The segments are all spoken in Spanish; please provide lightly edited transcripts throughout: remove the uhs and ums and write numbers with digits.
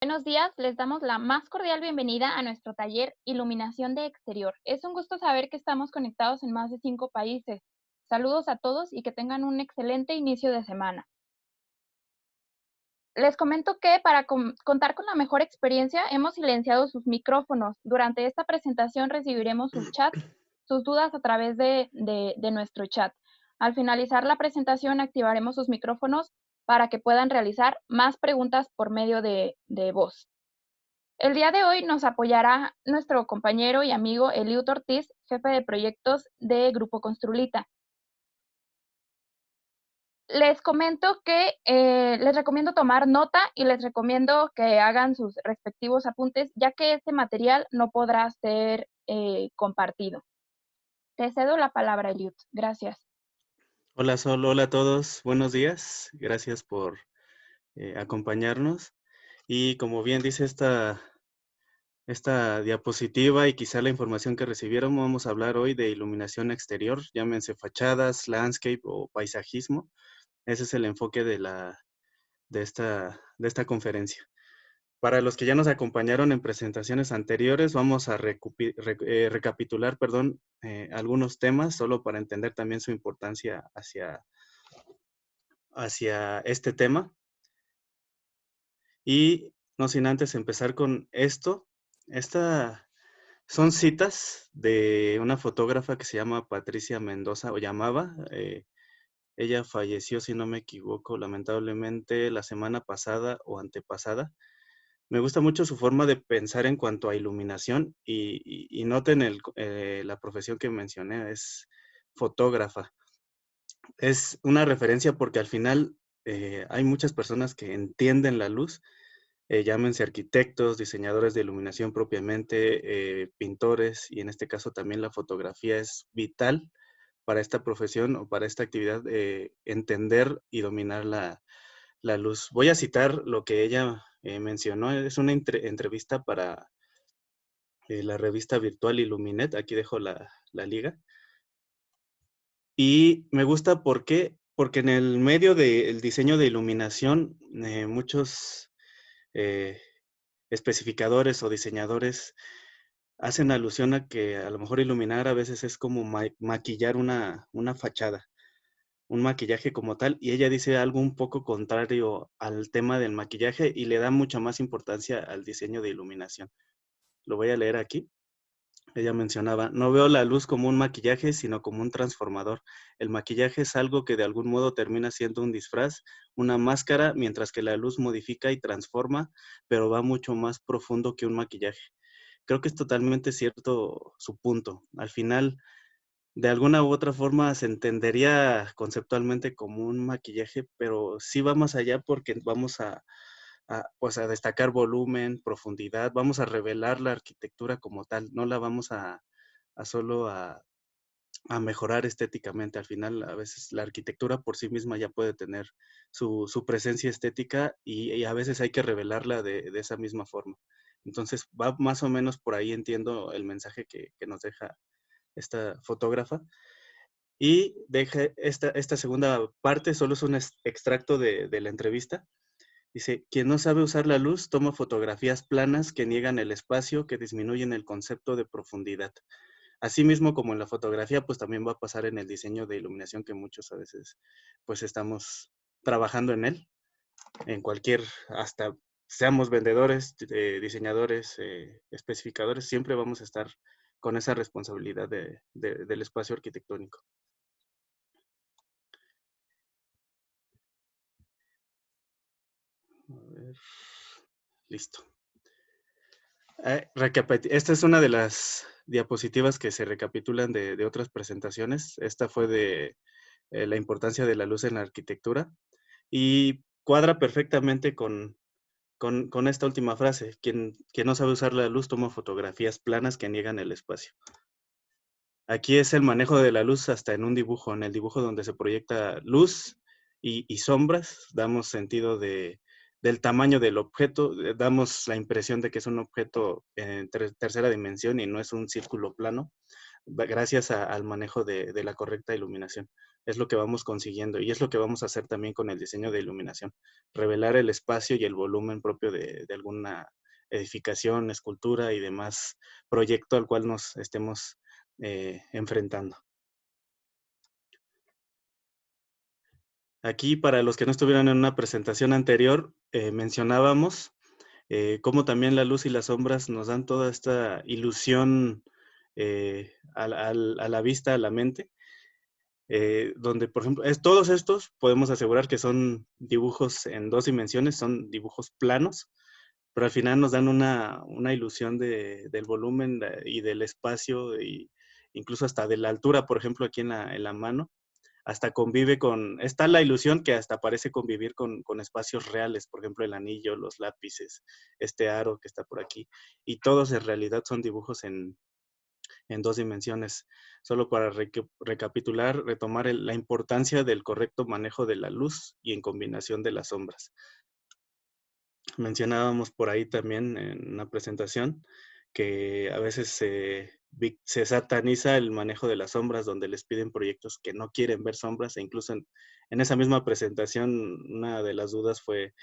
Buenos días, les damos la más cordial bienvenida a nuestro taller Iluminación de Exterior. Es un gusto saber que estamos conectados en más de 5 países. Saludos a todos y que tengan un excelente inicio de semana. Les comento que para contar con la mejor experiencia hemos silenciado sus micrófonos. Durante esta presentación recibiremos sus chats, sus dudas a través de nuestro chat. Al finalizar la presentación activaremos sus micrófonos para que puedan realizar más preguntas por medio de voz. El día de hoy nos apoyará nuestro compañero y amigo Eliud Ortiz, jefe de proyectos de Grupo Construlita. Les comento que les recomiendo tomar nota y les recomiendo que hagan sus respectivos apuntes, ya que este material no podrá ser compartido. Te cedo la palabra, Eliud. Gracias. Hola Sol, hola a todos, buenos días, gracias por acompañarnos. Y como bien dice esta diapositiva y quizá la información que recibieron, vamos a hablar hoy de iluminación exterior, llámense fachadas, landscape o paisajismo. Ese es el enfoque de esta conferencia. Para los que ya nos acompañaron en presentaciones anteriores, vamos a recapitular, algunos temas, solo para entender también su importancia hacia este tema. Y no sin antes empezar con esto. Esta son citas de una fotógrafa que se llama Patricia Mendoza, o llamaba. Ella falleció, si no me equivoco, lamentablemente la semana pasada o antepasada. Me gusta mucho su forma de pensar en cuanto a iluminación y noten la profesión que mencioné, es fotógrafa. Es una referencia porque al final hay muchas personas que entienden la luz, llámense arquitectos, diseñadores de iluminación propiamente, pintores, y en este caso también la fotografía es vital para esta profesión o para esta actividad, entender y dominar la luz. Voy a citar lo que ella mencionó, es una entrevista para la revista virtual Illuminet, aquí dejo la liga. Y me gusta, ¿por qué? Porque en el medio del diseño de iluminación, muchos eh, especificadores o diseñadores hacen alusión a que a lo mejor iluminar a veces es como maquillar una fachada, un maquillaje como tal, y ella dice algo un poco contrario al tema del maquillaje y le da mucha más importancia al diseño de iluminación. Lo voy a leer aquí. Ella mencionaba: "No veo la luz como un maquillaje, sino como un transformador. El maquillaje es algo que de algún modo termina siendo un disfraz, una máscara, mientras que la luz modifica y transforma, pero va mucho más profundo que un maquillaje". Creo que es totalmente cierto su punto. Al final, de alguna u otra forma, se entendería conceptualmente como un maquillaje, pero sí va más allá porque vamos pues, a destacar volumen, profundidad, vamos a revelar la arquitectura como tal, no la vamos a solo a mejorar estéticamente. Al final, a veces la arquitectura por sí misma ya puede tener su presencia estética y a veces hay que revelarla de esa misma forma. Entonces, va más o menos por ahí, entiendo el mensaje que nos deja esta fotógrafa. Y deja esta segunda parte, solo es un extracto de la entrevista. Dice: "Quien no sabe usar la luz toma fotografías planas que niegan el espacio, que disminuyen el concepto de profundidad". Asimismo, como en la fotografía, pues también va a pasar en el diseño de iluminación que muchos a veces, pues estamos trabajando en él, en cualquier, hasta seamos vendedores, diseñadores, especificadores, siempre vamos a estar con esa responsabilidad del espacio arquitectónico. A ver, listo. Esta es una de las diapositivas que se recapitulan de otras presentaciones. Esta fue de la importancia de la luz en la arquitectura y cuadra perfectamente con esta última frase: quien no sabe usar la luz toma fotografías planas que niegan el espacio. Aquí es el manejo de la luz hasta en un dibujo, en el dibujo donde se proyecta luz y sombras, damos sentido del tamaño del objeto, damos la impresión de que es un objeto en tercera dimensión y no es un círculo plano. gracias al manejo de la correcta iluminación. Es lo que vamos consiguiendo y es lo que vamos a hacer también con el diseño de iluminación, revelar el espacio y el volumen propio de alguna edificación, escultura y demás proyecto al cual nos estemos enfrentando. Aquí, para los que no estuvieron en una presentación anterior, mencionábamos cómo también la luz y las sombras nos dan toda esta ilusión a la vista, a la mente, donde, por ejemplo, todos estos podemos asegurar que son dibujos en 2 dimensiones, son dibujos planos, pero al final nos dan una ilusión del volumen y del espacio, y incluso hasta de la altura, por ejemplo, aquí en la mano, hasta convive está la ilusión que hasta parece convivir con espacios reales, por ejemplo, el anillo, los lápices, este aro que está por aquí, y todos en realidad son dibujos en 2 dimensiones. Solo para recapitular, retomar la importancia del correcto manejo de la luz y en combinación de las sombras. Mencionábamos por ahí también en una presentación que a veces se sataniza el manejo de las sombras, donde les piden proyectos que no quieren ver sombras, e incluso en esa misma presentación una de las dudas fue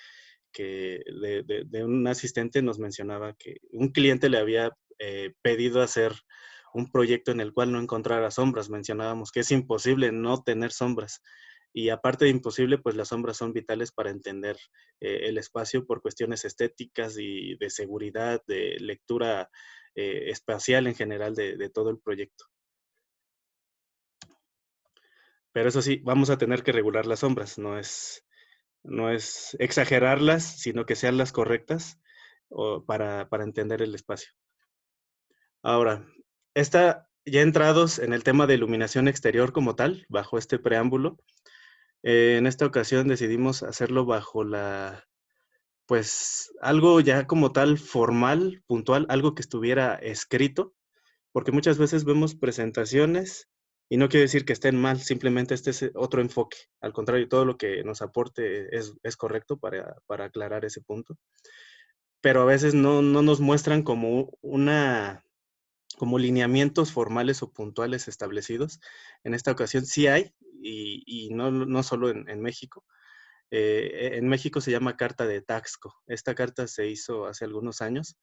que de un asistente nos mencionaba que un cliente le había pedido hacer un proyecto en el cual no encontrara sombras. Mencionábamos que es imposible no tener sombras. Y aparte de imposible, pues las sombras son vitales para entender el espacio por cuestiones estéticas y de seguridad, de lectura espacial en general de todo el proyecto. Pero eso sí, vamos a tener que regular las sombras, no es exagerarlas, sino que sean las correctas para entender el espacio. Ahora, ya entrados en el tema de iluminación exterior como tal, bajo este preámbulo, en esta ocasión decidimos hacerlo bajo pues algo ya como tal formal, puntual, algo que estuviera escrito, porque muchas veces vemos presentaciones y no quiere decir que estén mal, simplemente este es otro enfoque. Al contrario, todo lo que nos aporte es correcto para aclarar ese punto. Pero a veces no nos muestran como lineamientos formales o puntuales establecidos. En esta ocasión sí hay, y no solo en México. En México se llama Carta de Taxco. Esta carta se hizo hace algunos años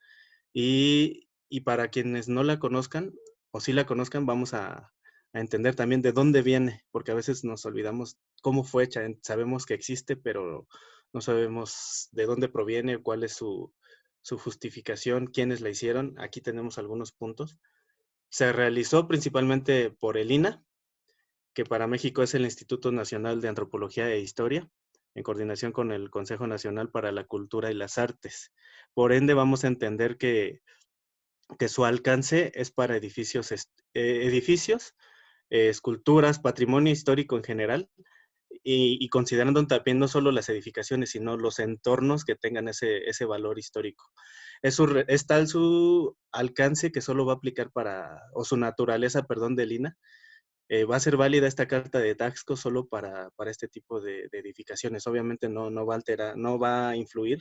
y para quienes no la conozcan o sí la conozcan, vamos a entender también de dónde viene, porque a veces nos olvidamos cómo fue hecha. Sabemos que existe, pero no sabemos de dónde proviene, cuál es su justificación, quiénes la hicieron. Aquí tenemos algunos puntos. Se realizó principalmente por el INAH, que para México es el Instituto Nacional de Antropología e Historia, en coordinación con el Consejo Nacional para la Cultura y las Artes. Por ende, vamos a entender que su alcance es para edificios, esculturas, patrimonio histórico en general, y considerando también no solo las edificaciones, sino los entornos que tengan ese valor histórico. Es tal su alcance que solo va a aplicar o su naturaleza, perdón, del INAH, va a ser válida esta carta de Taxco solo para este tipo de edificaciones. Obviamente no va a alterar, no va a influir,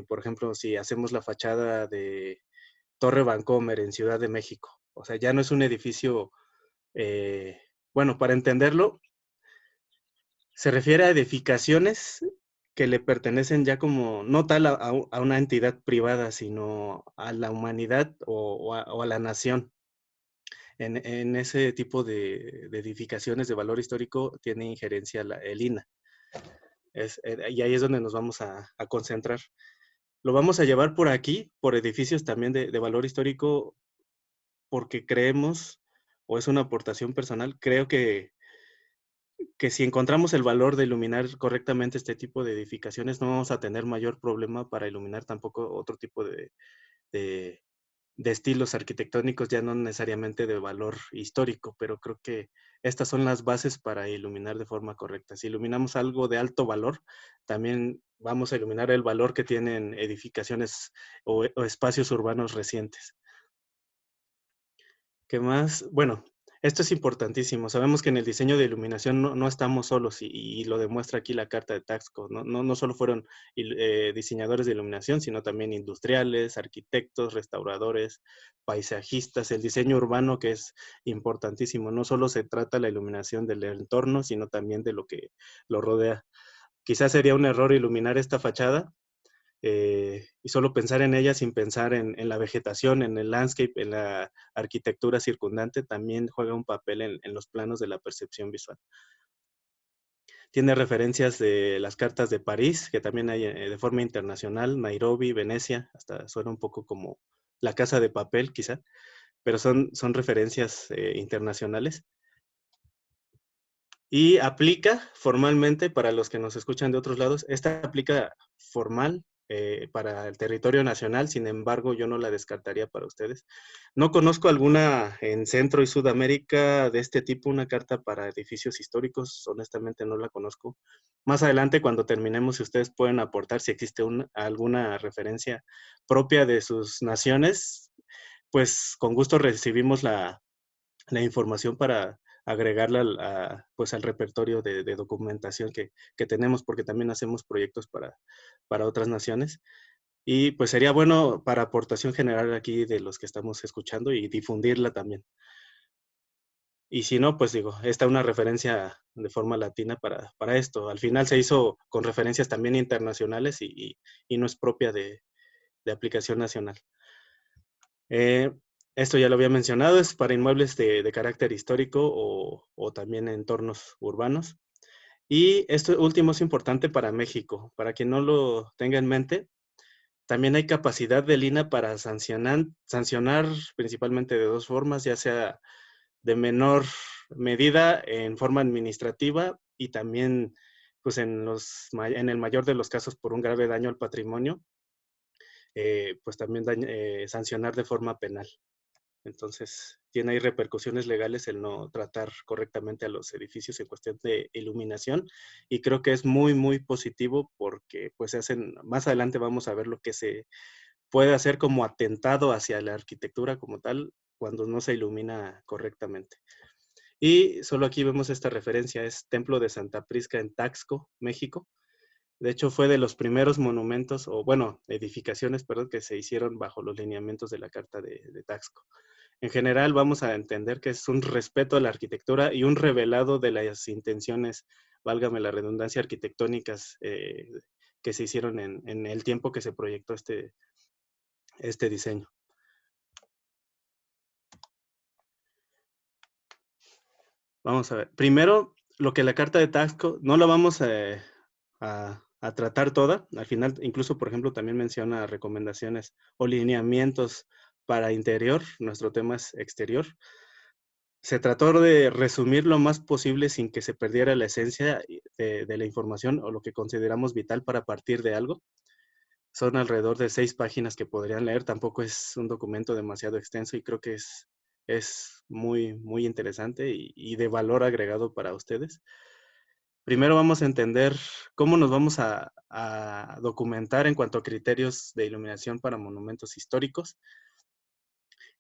por ejemplo, si hacemos la fachada de Torre Vancomer en Ciudad de México. O sea, ya no es un edificio, bueno, para entenderlo, se refiere a edificaciones que le pertenecen ya como, no tal a una entidad privada, sino a la humanidad o a la nación. En ese tipo de edificaciones de valor histórico tiene injerencia el INAH. Y ahí es donde nos vamos a concentrar. Lo vamos a llevar por aquí, por edificios también de valor histórico, porque creemos, o es una aportación personal, creo que si encontramos el valor de iluminar correctamente este tipo de edificaciones, no vamos a tener mayor problema para iluminar tampoco otro tipo de estilos arquitectónicos, ya no necesariamente de valor histórico, pero creo que estas son las bases para iluminar de forma correcta. Si iluminamos algo de alto valor, también vamos a iluminar el valor que tienen edificaciones o espacios urbanos recientes. ¿Qué más? Bueno, Esto es importantísimo. Sabemos que en el diseño de iluminación no estamos solos y lo demuestra aquí la carta de Taxco. No solo fueron diseñadores de iluminación, sino también industriales, arquitectos, restauradores, paisajistas, el diseño urbano, que es importantísimo. No solo se trata la iluminación del entorno, sino también de lo que lo rodea. Quizás sería un error iluminar esta fachada y solo pensar en ella sin pensar en la vegetación, en el landscape, en la arquitectura circundante, también juega un papel en los planos de la percepción visual. Tiene referencias de las cartas de París, que también hay de forma internacional, Nairobi, Venecia, hasta suena un poco como la casa de papel quizá, pero son referencias internacionales. Y aplica formalmente, para los que nos escuchan de otros lados, esta aplica formal para el territorio nacional, sin embargo, yo no la descartaría para ustedes. No conozco alguna en Centro y Sudamérica de este tipo, una carta para edificios históricos, honestamente no la conozco. Más adelante, cuando terminemos, si ustedes pueden aportar, si existe alguna referencia propia de sus naciones, pues con gusto recibimos la información para agregarla pues al repertorio de documentación que tenemos, porque también hacemos proyectos para otras naciones. Y pues sería bueno para aportación general aquí de los que estamos escuchando y difundirla también. Y si no, pues digo, esta es una referencia de forma latina para esto. Al final se hizo con referencias también internacionales y no es propia de aplicación nacional. Eh, Esto ya lo había mencionado, es para inmuebles de carácter histórico o también entornos urbanos. Y esto último es importante para México. Para quien no lo tenga en mente, también hay capacidad del INAH para sancionar principalmente de dos formas, ya sea de menor medida en forma administrativa y también pues en el mayor de los casos por un grave daño al patrimonio, pues también sancionar de forma penal. Entonces, tiene ahí repercusiones legales el no tratar correctamente a los edificios en cuestión de iluminación y creo que es muy, muy positivo porque pues se hacen, más adelante vamos a ver lo que se puede hacer como atentado hacia la arquitectura como tal cuando no se ilumina correctamente. Y solo aquí vemos esta referencia, es Templo de Santa Prisca en Taxco, México. De hecho, fue de los primeros monumentos, o bueno, edificaciones, perdón, que se hicieron bajo los lineamientos de la Carta de Taxco. En general, vamos a entender que es un respeto a la arquitectura y un revelado de las intenciones, válgame la redundancia, arquitectónicas que se hicieron en el tiempo que se proyectó este diseño. Vamos a ver. Primero, lo que la Carta de Taxco, no la vamos a tratar toda. Al final, incluso, por ejemplo, también menciona recomendaciones o lineamientos para interior. Nuestro tema es exterior. Se trató de resumir lo más posible sin que se perdiera la esencia de la información o lo que consideramos vital para partir de algo. Son alrededor de 6 páginas que podrían leer. Tampoco es un documento demasiado extenso y creo que es muy, muy interesante y de valor agregado para ustedes. Primero vamos a entender cómo nos vamos a documentar en cuanto a criterios de iluminación para monumentos históricos.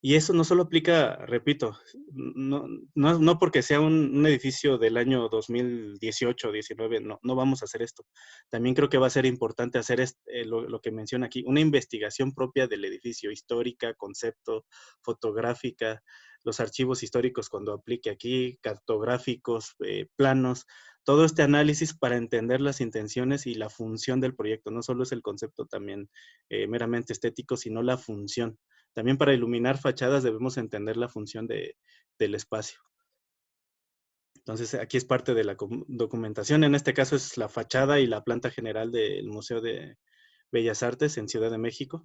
Y eso no solo aplica, repito, no porque sea un edificio del año 2018 o 19, no vamos a hacer esto. También creo que va a ser importante hacer lo que menciona aquí, una investigación propia del edificio, histórica, concepto, fotográfica, los archivos históricos cuando aplique aquí, cartográficos, planos, todo este análisis para entender las intenciones y la función del proyecto. No solo es el concepto también meramente estético, sino la función. También para iluminar fachadas debemos entender la función del espacio. Entonces, aquí es parte de la documentación. En este caso es la fachada y la planta general del Museo de Bellas Artes en Ciudad de México.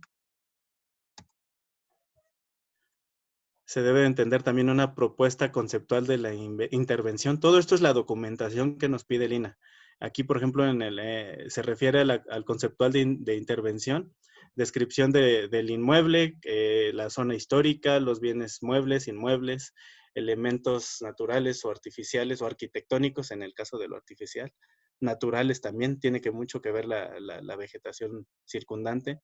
Se debe entender también una propuesta conceptual de la intervención. Todo esto es la documentación que nos pide el INAH. Aquí, por ejemplo, se refiere al conceptual de intervención, descripción del inmueble, la zona histórica, los bienes muebles, inmuebles, elementos naturales o artificiales o arquitectónicos, en el caso de lo artificial. Naturales también, tiene mucho que ver la vegetación circundante.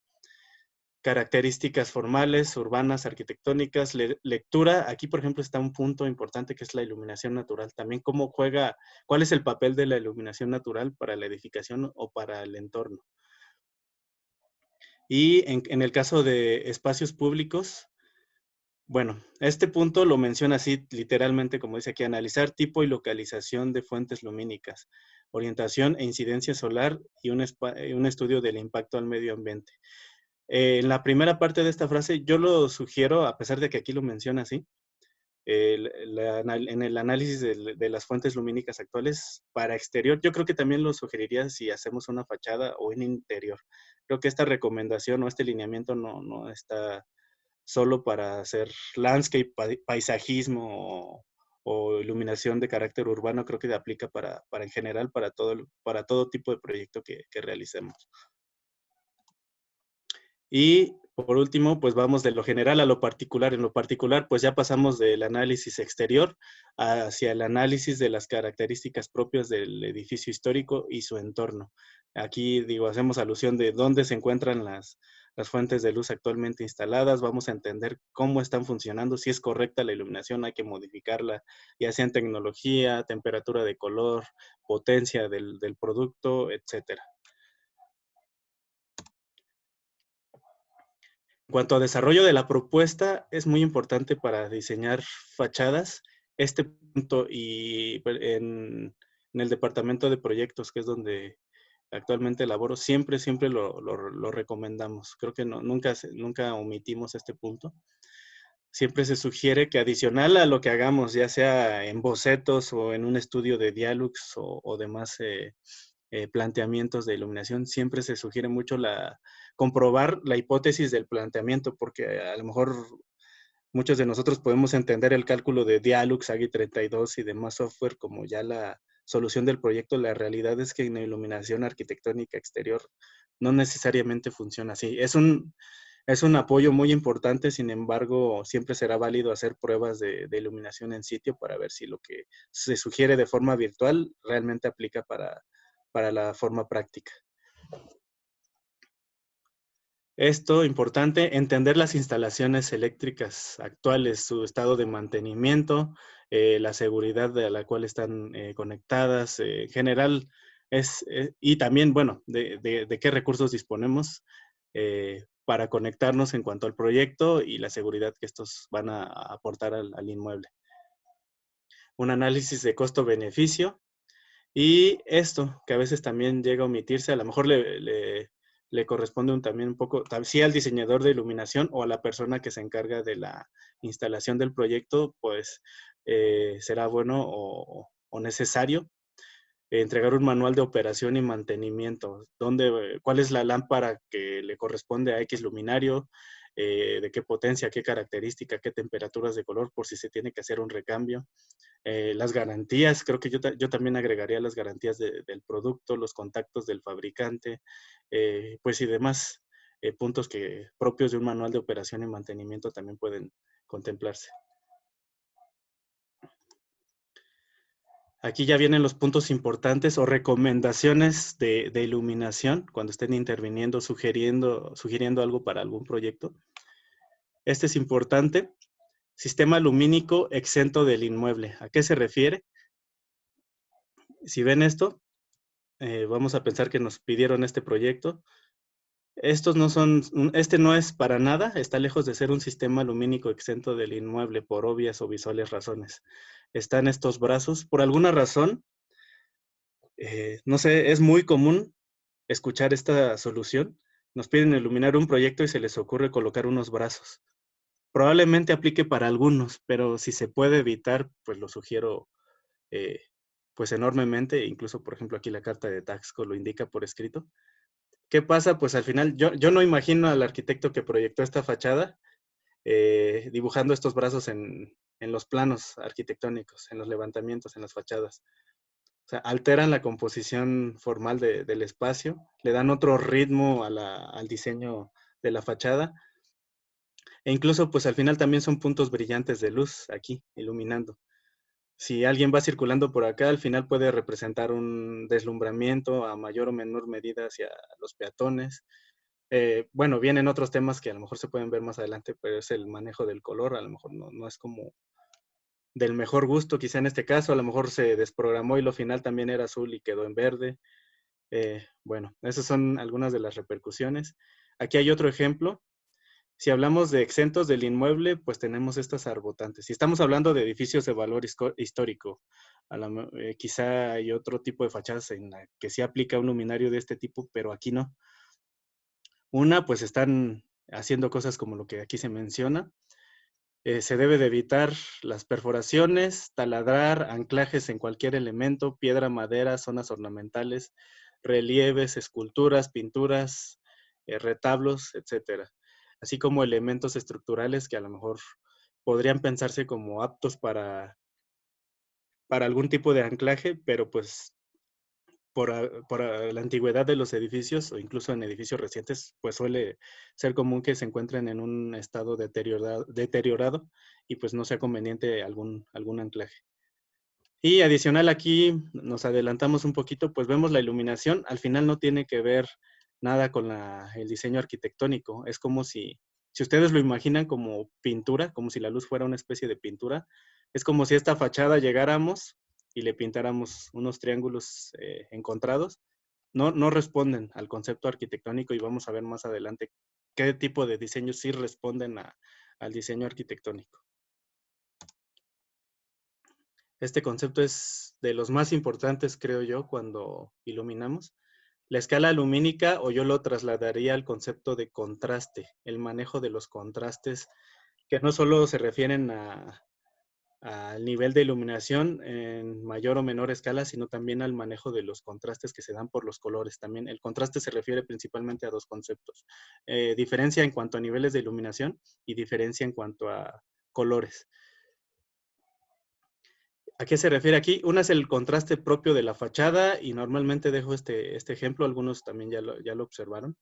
características formales, urbanas, arquitectónicas, lectura. Aquí, por ejemplo, está un punto importante que es la iluminación natural. También cómo juega, cuál es el papel de la iluminación natural para la edificación o para el entorno. Y en el caso de espacios públicos, bueno, este punto lo menciona así literalmente, como dice aquí, analizar tipo y localización de fuentes lumínicas, orientación e incidencia solar y un estudio del impacto al medio ambiente. En la primera parte de esta frase, yo lo sugiero, a pesar de que aquí lo menciona así, en el análisis de las fuentes lumínicas actuales para exterior, yo creo que también lo sugeriría si hacemos una fachada o en interior. Creo que esta recomendación o este lineamiento no está solo para hacer landscape, paisajismo o iluminación de carácter urbano, creo que aplica para en general, para todo tipo de proyecto que realicemos. Y por último, pues vamos de lo general a lo particular. En lo particular, pues ya pasamos del análisis exterior hacia el análisis de las características propias del edificio histórico y su entorno. Aquí, digo, hacemos alusión de dónde se encuentran las fuentes de luz actualmente instaladas. Vamos a entender cómo están funcionando, si es correcta la iluminación, hay que modificarla, ya sea en tecnología, temperatura de color, potencia del producto, etcétera. En cuanto a desarrollo de la propuesta, es muy importante para diseñar fachadas este punto y en el departamento de proyectos, que es donde actualmente laboro, siempre lo recomendamos. Creo que nunca omitimos este punto. Siempre se sugiere que adicional a lo que hagamos, ya sea en bocetos o en un estudio de Dialux o demás planteamientos de iluminación, siempre se sugiere mucho comprobar la hipótesis del planteamiento, porque a lo mejor muchos de nosotros podemos entender el cálculo de Dialux, AGI 32 y demás software como ya la solución del proyecto. La realidad es que en la iluminación arquitectónica exterior no necesariamente funciona así. Es un apoyo muy importante, sin embargo, siempre será válido hacer pruebas de iluminación en sitio para ver si lo que se sugiere de forma virtual realmente aplica para la forma práctica. Esto, importante, entender las instalaciones eléctricas actuales, su estado de mantenimiento, la seguridad de la cual están conectadas, en general, y también, bueno, de qué recursos disponemos para conectarnos en cuanto al proyecto y la seguridad que estos van a aportar al inmueble. Un análisis de costo-beneficio y esto, que a veces también llega a omitirse, a lo mejor le corresponde también un poco, sí al diseñador de iluminación o a la persona que se encarga de la instalación del proyecto, pues será bueno o necesario entregar un manual de operación y mantenimiento, cuál es la lámpara que le corresponde a X luminario, de qué potencia, qué característica, qué temperaturas de color, por si se tiene que hacer un recambio. Las garantías, creo que yo también agregaría las garantías del producto, los contactos del fabricante, pues y demás puntos propios de un manual de operación y mantenimiento también pueden contemplarse. Aquí ya vienen los puntos importantes o recomendaciones de iluminación cuando estén interviniendo, sugiriendo algo para algún proyecto. Este es importante. Sistema lumínico exento del inmueble. ¿A qué se refiere? Si ven esto, vamos a pensar que nos pidieron este proyecto. Este no es para nada, está lejos de ser un sistema lumínico exento del inmueble por obvias o visuales razones. Están estos brazos. Por alguna razón, no sé, es muy común escuchar esta solución. Nos piden iluminar un proyecto y se les ocurre colocar unos brazos. Probablemente aplique para algunos, pero si se puede evitar, pues lo sugiero eh, pues enormemente. Incluso, por ejemplo, aquí la carta de Taxco lo indica por escrito. ¿Qué pasa? Pues al final, yo no imagino al arquitecto que proyectó esta fachada dibujando estos brazos en los planos arquitectónicos, en los levantamientos, en las fachadas. O sea, alteran la composición formal del espacio, le dan otro ritmo al diseño de la fachada, e incluso pues al final también son puntos brillantes de luz aquí, iluminando. Si alguien va circulando por acá, al final puede representar un deslumbramiento a mayor o menor medida hacia los peatones. Bueno, vienen otros temas que a lo mejor se pueden ver más adelante, pero es el manejo del color, a lo mejor no es como del mejor gusto, quizá en este caso, a lo mejor se desprogramó y lo final también era azul y quedó en verde. Bueno, esas son algunas de las repercusiones. Aquí hay otro ejemplo. Si hablamos de exentos del inmueble, pues tenemos estas arbotantes. Si estamos hablando de edificios de valor histórico, quizá hay otro tipo de fachadas en la que sí aplica un luminario de este tipo, pero aquí no. Una, pues están haciendo cosas como lo que aquí se menciona. Se debe de evitar las perforaciones, taladrar, anclajes en cualquier elemento, piedra, madera, zonas ornamentales, relieves, esculturas, pinturas, retablos, etcétera. Así como elementos estructurales que a lo mejor podrían pensarse como aptos para algún tipo de anclaje, pero pues por la antigüedad de los edificios o incluso en edificios recientes, pues suele ser común que se encuentren en un estado deteriorado y pues no sea conveniente algún anclaje. Y adicional aquí, nos adelantamos un poquito, pues vemos la iluminación, al final no tiene que ver nada con el diseño arquitectónico, es como si ustedes lo imaginan como pintura, como si la luz fuera una especie de pintura, es como si esta fachada llegáramos y le pintáramos unos triángulos encontrados, no responden al concepto arquitectónico y vamos a ver más adelante qué tipo de diseños sí responden al diseño arquitectónico. Este concepto es de los más importantes, creo yo, cuando iluminamos. La escala lumínica, o yo lo trasladaría al concepto de contraste, el manejo de los contrastes, que no solo se refieren al nivel de iluminación en mayor o menor escala, sino también al manejo de los contrastes que se dan por los colores. También el contraste se refiere principalmente a dos conceptos. Diferencia en cuanto a niveles de iluminación y diferencia en cuanto a colores. ¿A qué se refiere aquí? Una es el contraste propio de la fachada y normalmente dejo este ejemplo, algunos también ya lo observaron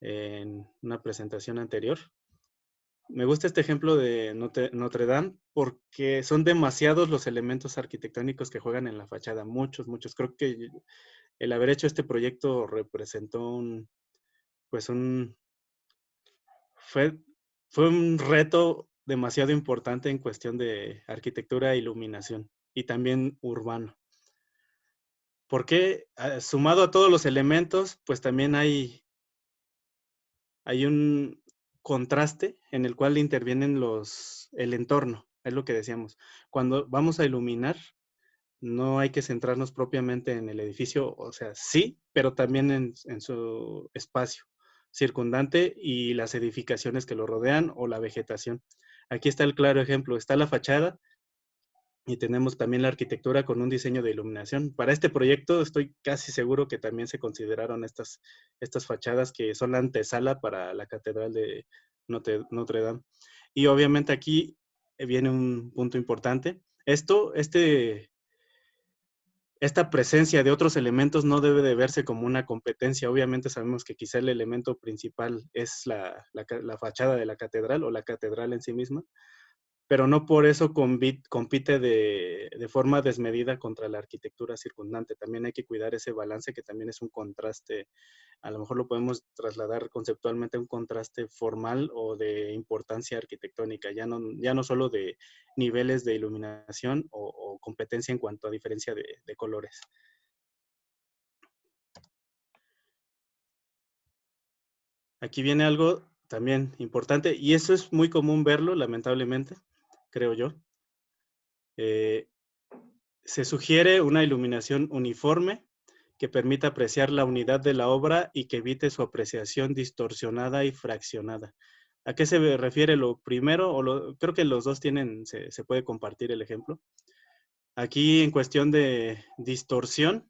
en una presentación anterior. Me gusta este ejemplo de Notre Dame porque son demasiados los elementos arquitectónicos que juegan en la fachada, muchos. Creo que el haber hecho este proyecto representó pues fue, fue un reto demasiado importante en cuestión de arquitectura e iluminación y también urbano. Porque sumado a todos los elementos, pues también hay un contraste en el cual intervienen el entorno, es lo que decíamos. Cuando vamos a iluminar, no hay que centrarnos propiamente en el edificio, o sea, sí, pero también en su espacio circundante y las edificaciones que lo rodean o la vegetación. Aquí está el claro ejemplo, está la fachada, y tenemos también la arquitectura con un diseño de iluminación. Para este proyecto estoy casi seguro que también se consideraron estas fachadas que son la antesala para la Catedral de Notre Dame. Y obviamente aquí viene un punto importante. Esta presencia de otros elementos no debe de verse como una competencia. Obviamente sabemos que quizá el elemento principal es la fachada de la catedral o la catedral en sí misma, pero no por eso compite de forma desmedida contra la arquitectura circundante. También hay que cuidar ese balance que también es un contraste, a lo mejor lo podemos trasladar conceptualmente a un contraste formal o de importancia arquitectónica, ya no solo de niveles de iluminación o competencia en cuanto a diferencia de colores. Aquí viene algo también importante, y eso es muy común verlo, lamentablemente, creo yo. Se sugiere una iluminación uniforme que permita apreciar la unidad de la obra y que evite su apreciación distorsionada y fraccionada. ¿A qué se refiere lo primero? Creo que los dos se puede compartir el ejemplo. Aquí en cuestión de distorsión,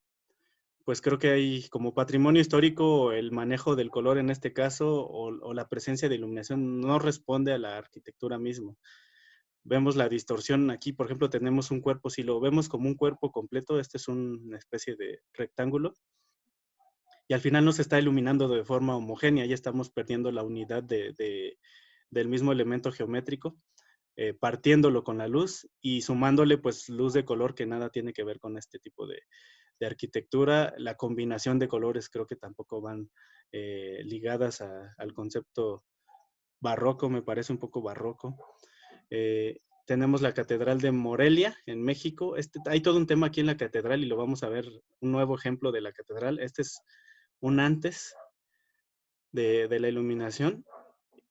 pues creo que hay como patrimonio histórico el manejo del color en este caso o la presencia de iluminación no responde a la arquitectura misma. Vemos la distorsión aquí, por ejemplo, tenemos un cuerpo, si lo vemos como un cuerpo completo, este es una especie de rectángulo, y al final no se está iluminando de forma homogénea, ya estamos perdiendo la unidad del mismo elemento geométrico, partiéndolo con la luz y sumándole pues luz de color que nada tiene que ver con este tipo arquitectura. La combinación de colores creo que tampoco van ligadas al concepto barroco, me parece un poco barroco. Tenemos la Catedral de Morelia en México. Hay todo un tema aquí en la catedral y lo vamos a ver, un nuevo ejemplo de la catedral. Este es un antes de la iluminación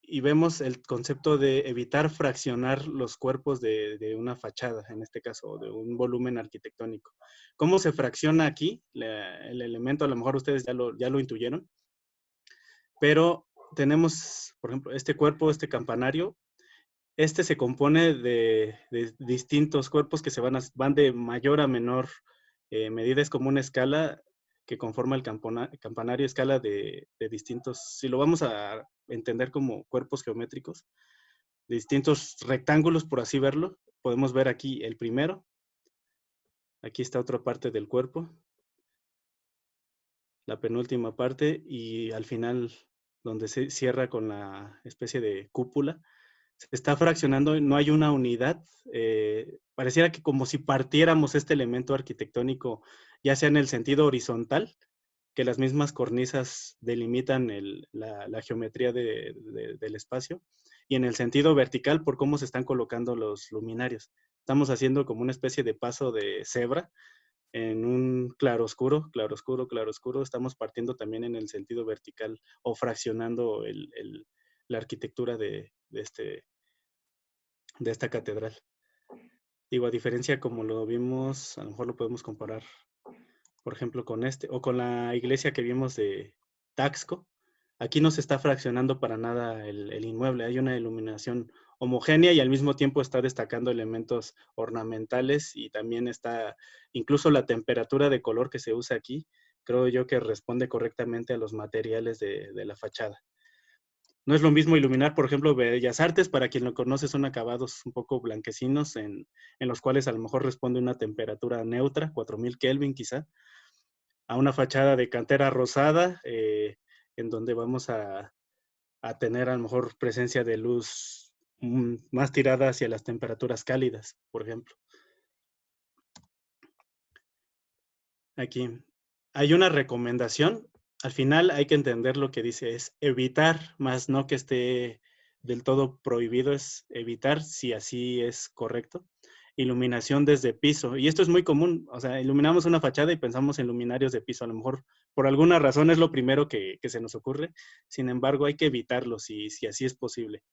y vemos el concepto de evitar fraccionar los cuerpos de una fachada, en este caso, de un volumen arquitectónico. ¿Cómo se fracciona aquí el elemento? A lo mejor ustedes ya lo intuyeron, pero tenemos, por ejemplo, este cuerpo, este campanario. Este se compone de distintos cuerpos que van de mayor a menor medida. Es como una escala que conforma el campanario, escala de distintos, si lo vamos a entender como cuerpos geométricos, de distintos rectángulos, por así verlo. Podemos ver aquí el primero. Aquí está otra parte del cuerpo. La penúltima parte y al final donde se cierra con la especie de cúpula. Se está fraccionando, no hay una unidad. Pareciera que como si partiéramos este elemento arquitectónico, ya sea en el sentido horizontal, que las mismas cornisas delimitan la geometría del espacio, y en el sentido vertical por cómo se están colocando los luminarios. Estamos haciendo como una especie de paso de cebra en un claroscuro, claroscuro, claroscuro. Estamos partiendo también en el sentido vertical o fraccionando la arquitectura de esta catedral. Digo, a diferencia como lo vimos, a lo mejor lo podemos comparar, por ejemplo, con o con la iglesia que vimos de Taxco. Aquí no se está fraccionando para nada el inmueble, hay una iluminación homogénea y al mismo tiempo está destacando elementos ornamentales y también está, incluso la temperatura de color que se usa aquí, creo yo que responde correctamente a los materiales de la fachada. No es lo mismo iluminar, por ejemplo, Bellas Artes, para quien lo conoce, son acabados un poco blanquecinos en los cuales a lo mejor responde una temperatura neutra, 4000 Kelvin quizá, a una fachada de cantera rosada, en donde vamos a tener a lo mejor presencia de luz más tirada hacia las temperaturas cálidas, por ejemplo. Aquí hay una recomendación. Al final hay que entender lo que dice, es evitar, más no que esté del todo prohibido, es evitar si así es correcto. Iluminación desde piso. Y esto es muy común. O sea, iluminamos una fachada y pensamos en luminarios de piso. A lo mejor por alguna razón es lo primero que se nos ocurre. Sin embargo, hay que evitarlo si así es posible,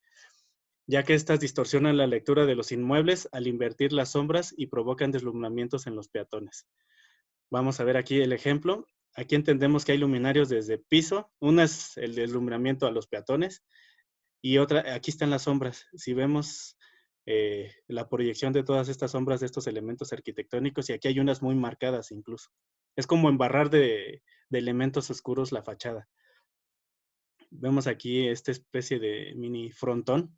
ya que estas distorsionan la lectura de los inmuebles al invertir las sombras y provocan deslumbramientos en los peatones. Vamos a ver aquí el ejemplo. Aquí entendemos que hay luminarios desde piso. Una es el deslumbramiento a los peatones y otra, aquí están las sombras. Si vemos la proyección de todas estas sombras de estos elementos arquitectónicos, y aquí hay unas muy marcadas incluso. Es como embarrar de elementos oscuros la fachada. Vemos aquí esta especie de mini frontón.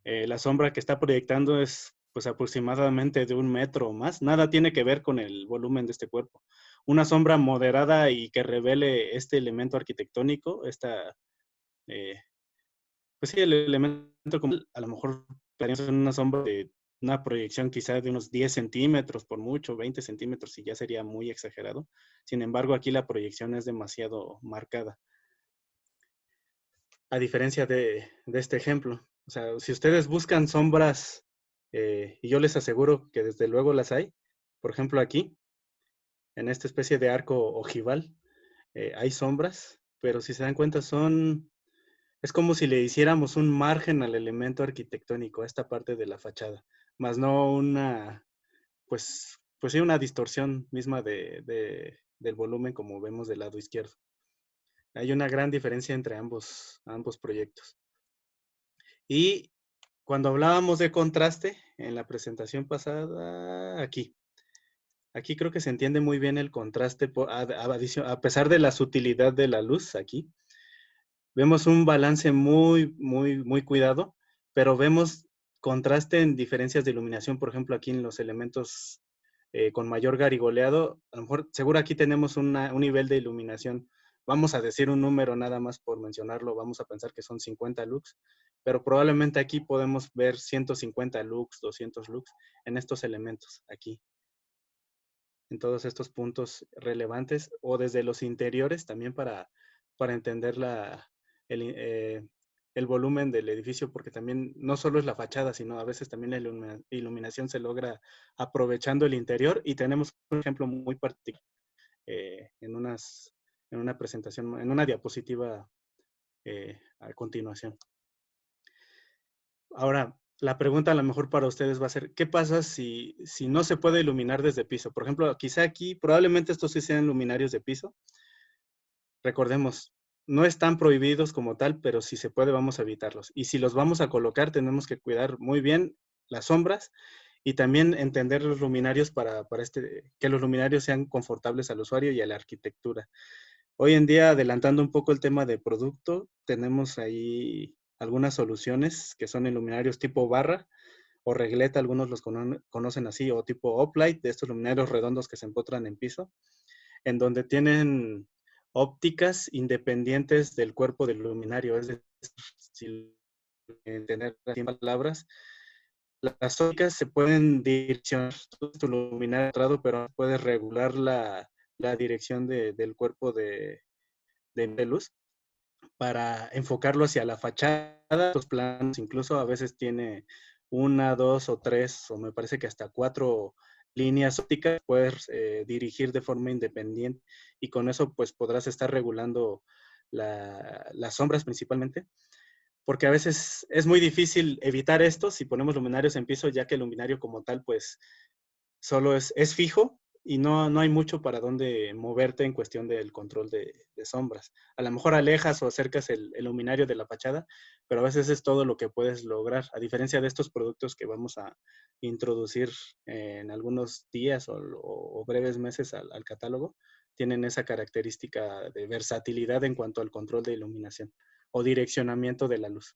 La sombra que está proyectando es pues aproximadamente de 1 metro o más. Nada tiene que ver con el volumen de este cuerpo. Una sombra moderada y que revele este elemento arquitectónico, pues sí, el elemento como a lo mejor estaríamos en una sombra de una proyección quizás de unos 10 centímetros por mucho, 20 centímetros, y ya sería muy exagerado. Sin embargo, aquí la proyección es demasiado marcada. A diferencia de este ejemplo. O sea, si ustedes buscan sombras, y yo les aseguro que desde luego las hay, por ejemplo aquí, en esta especie de arco ojival, hay sombras, pero si se dan cuenta es como si le hiciéramos un margen al elemento arquitectónico, a esta parte de la fachada, más no pues sí, una distorsión misma del volumen como vemos del lado izquierdo. Hay una gran diferencia entre ambos proyectos. Y cuando hablábamos de contraste, en la presentación pasada, aquí creo que se entiende muy bien el contraste, a pesar de la sutilidad de la luz aquí. Vemos un balance muy, muy, muy cuidado, pero vemos contraste en diferencias de iluminación, por ejemplo, aquí en los elementos con mayor garigoleado. A lo mejor, seguro aquí tenemos un nivel de iluminación, vamos a decir un número nada más por mencionarlo, vamos a pensar que son 50 lux, pero probablemente aquí podemos ver 150 lux, 200 lux en estos elementos aquí. en todos estos puntos relevantes, o desde los interiores también para entender el, eh, el volumen del edificio, porque también no solo es la fachada, sino a veces también la iluminación se logra aprovechando el interior, y tenemos un ejemplo muy particular en una presentación, en una diapositiva a continuación. Ahora, la pregunta a lo mejor para ustedes va a ser, ¿qué pasa si no se puede iluminar desde piso? Por ejemplo, quizá aquí, probablemente estos sí sean luminarios de piso. Recordemos, no están prohibidos como tal, pero si se puede vamos a evitarlos. Y si los vamos a colocar, tenemos que cuidar muy bien las sombras y también entender los luminarios para que los luminarios sean confortables al usuario y a la arquitectura. Hoy en día, adelantando un poco el tema de producto, tenemos ahí algunas soluciones que son luminarios tipo barra o regleta, algunos los conocen así, o tipo uplight, de estos luminarios redondos que se empotran en piso, en donde tienen ópticas independientes del cuerpo del luminario. Es decir, si tener en palabras, las ópticas se pueden direccionar tu luminario, pero puedes regular la dirección del cuerpo de luz para enfocarlo hacia la fachada. Los planos incluso a veces tiene una, dos o tres, o me parece que hasta 4 líneas ópticas, puedes dirigir de forma independiente, y con eso pues podrás estar regulando las sombras principalmente, porque a veces es muy difícil evitar esto si ponemos luminarios en piso, ya que el luminario como tal pues solo es fijo y no hay mucho para dónde moverte en cuestión del control de sombras. A lo mejor alejas o acercas el luminario de la fachada, pero a veces es todo lo que puedes lograr, a diferencia de estos productos que vamos a introducir en algunos días o breves meses al catálogo. Tienen esa característica de versatilidad en cuanto al control de iluminación o direccionamiento de la luz.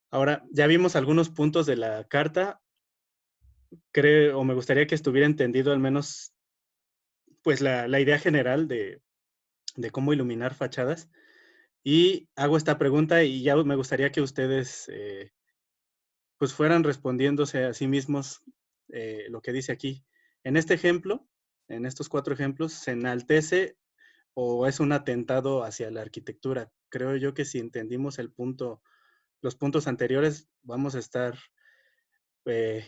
Ahora, ya vimos algunos puntos de la carta. Creo, o me gustaría que estuviera entendido al menos, pues, la idea general de cómo iluminar fachadas. Y hago esta pregunta y ya me gustaría que ustedes, pues, fueran respondiéndose a sí mismos lo que dice aquí. En este ejemplo, en estos 4 ejemplos, ¿se enaltece o es un atentado hacia la arquitectura? Creo yo que si entendimos los puntos anteriores, vamos a estar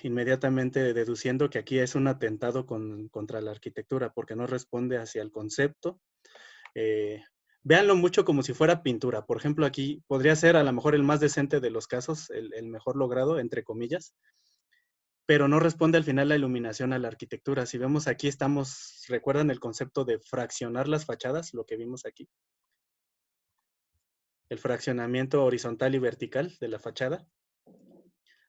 inmediatamente deduciendo que aquí es un atentado contra la arquitectura, porque no responde hacia el concepto. Eh, Véanlo mucho como si fuera pintura. Por ejemplo, aquí podría ser a lo mejor el más decente de los casos, el mejor logrado, entre comillas, pero no responde al final la iluminación a la arquitectura. Si vemos aquí, ¿recuerdan el concepto de fraccionar las fachadas? Lo que vimos aquí. El fraccionamiento horizontal y vertical de la fachada.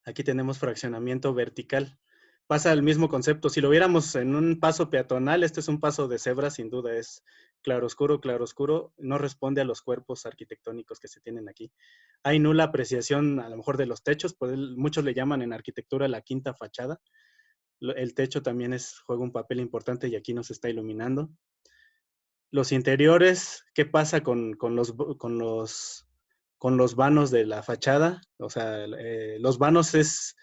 Aquí tenemos fraccionamiento vertical. Pasa el mismo concepto. Si lo viéramos en un paso peatonal, este es un paso de cebra, sin duda es claroscuro, claroscuro. No responde a los cuerpos arquitectónicos que se tienen aquí. Hay nula apreciación a lo mejor de los techos, muchos le llaman en arquitectura la quinta fachada. El techo también juega un papel importante y aquí nos está iluminando. Los interiores, ¿qué pasa con los vanos de la fachada? O sea, los vanos es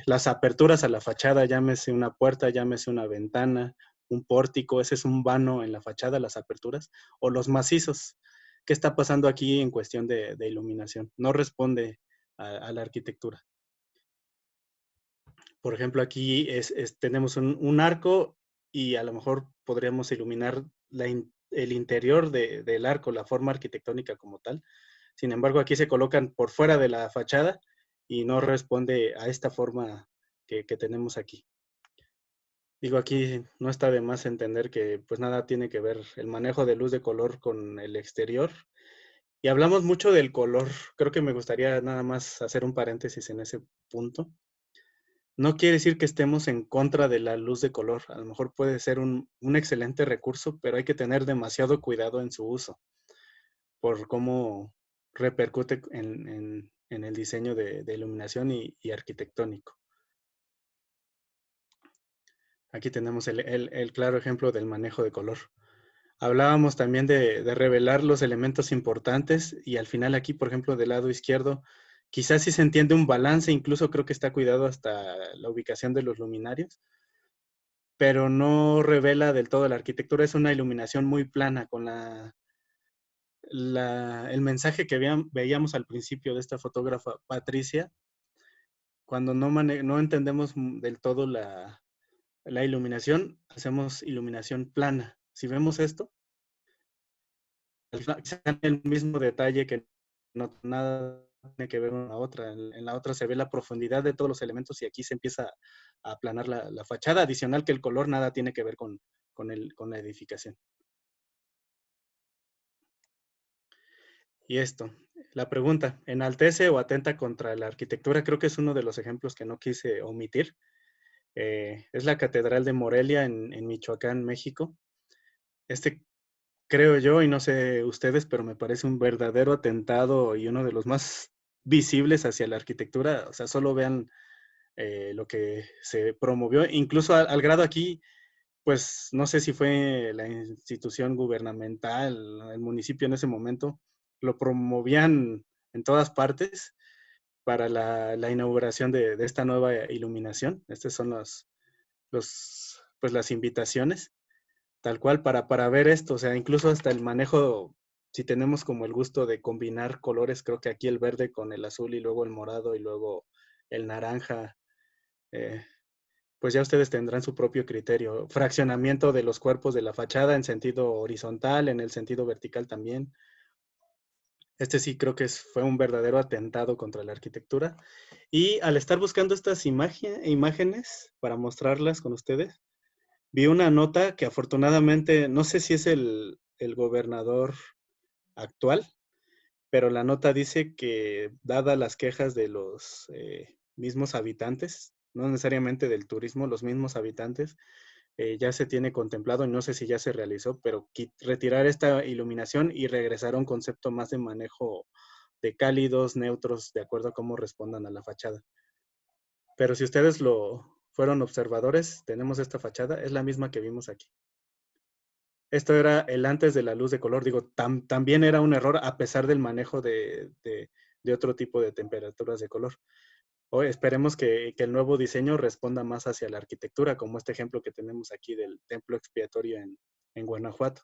las aperturas a la fachada, llámese una puerta, llámese una ventana, un pórtico, ese es un vano en la fachada, las aperturas, o los macizos. ¿Qué está pasando aquí en cuestión de iluminación? No responde a la arquitectura. Por ejemplo, aquí tenemos un arco y a lo mejor podríamos iluminar el interior del arco, la forma arquitectónica como tal. Sin embargo, aquí se colocan por fuera de la fachada y no responde a esta forma que tenemos aquí. Digo, aquí no está de más entender que pues nada tiene que ver el manejo de luz de color con el exterior. Y hablamos mucho del color. Creo que me gustaría nada más hacer un paréntesis en ese punto. No quiere decir que estemos en contra de la luz de color. A lo mejor puede ser un excelente recurso, pero hay que tener demasiado cuidado en su uso por cómo repercute en el diseño de iluminación y arquitectónico. Aquí tenemos el claro ejemplo del manejo de color. Hablábamos también de revelar los elementos importantes y al final aquí, por ejemplo, del lado izquierdo, Quizás sí se entiende un balance, incluso creo que está cuidado hasta la ubicación de los luminarios, pero no revela del todo la arquitectura. Es una iluminación muy plana con el mensaje que veíamos al principio de esta fotógrafa Patricia, cuando no entendemos del todo la iluminación, hacemos iluminación plana. Si vemos esto, quizá el mismo detalle que no nada tiene que ver con la otra. En la otra se ve la profundidad de todos los elementos y aquí se empieza a aplanar la fachada. Adicional que el color nada tiene que ver con la edificación. Y esto, la pregunta, ¿enaltece o atenta contra la arquitectura? Creo que es uno de los ejemplos que no quise omitir. Es la Catedral de Morelia en Michoacán, México. Creo yo, y no sé ustedes, pero me parece un verdadero atentado y uno de los más visibles hacia la arquitectura. O sea, solo vean lo que se promovió, incluso al grado aquí, pues no sé si fue la institución gubernamental, el municipio en ese momento, lo promovían en todas partes para la inauguración de esta nueva iluminación. Estas son pues las invitaciones, tal cual, para ver esto. O sea, incluso hasta el manejo, si tenemos como el gusto de combinar colores, creo que aquí el verde con el azul y luego el morado y luego el naranja, eh, pues ya ustedes tendrán su propio criterio. Fraccionamiento de los cuerpos de la fachada en sentido horizontal, en el sentido vertical también. Este sí creo que fue un verdadero atentado contra la arquitectura. Y al estar buscando estas imágenes para mostrarlas con ustedes, vi una nota que afortunadamente, no sé si es el gobernador actual, pero la nota dice que dadas las quejas de los mismos habitantes, no necesariamente del turismo, los mismos habitantes, ya se tiene contemplado, y no sé si ya se realizó, pero retirar esta iluminación y regresar a un concepto más de manejo de cálidos, neutros, de acuerdo a cómo respondan a la fachada. Pero si ustedes fueron observadores, tenemos esta fachada, es la misma que vimos aquí. Esto era el antes de la luz de color. Digo, también era un error a pesar del manejo de otro tipo de temperaturas de color. O esperemos que el nuevo diseño responda más hacia la arquitectura, como este ejemplo que tenemos aquí del templo expiatorio en Guanajuato.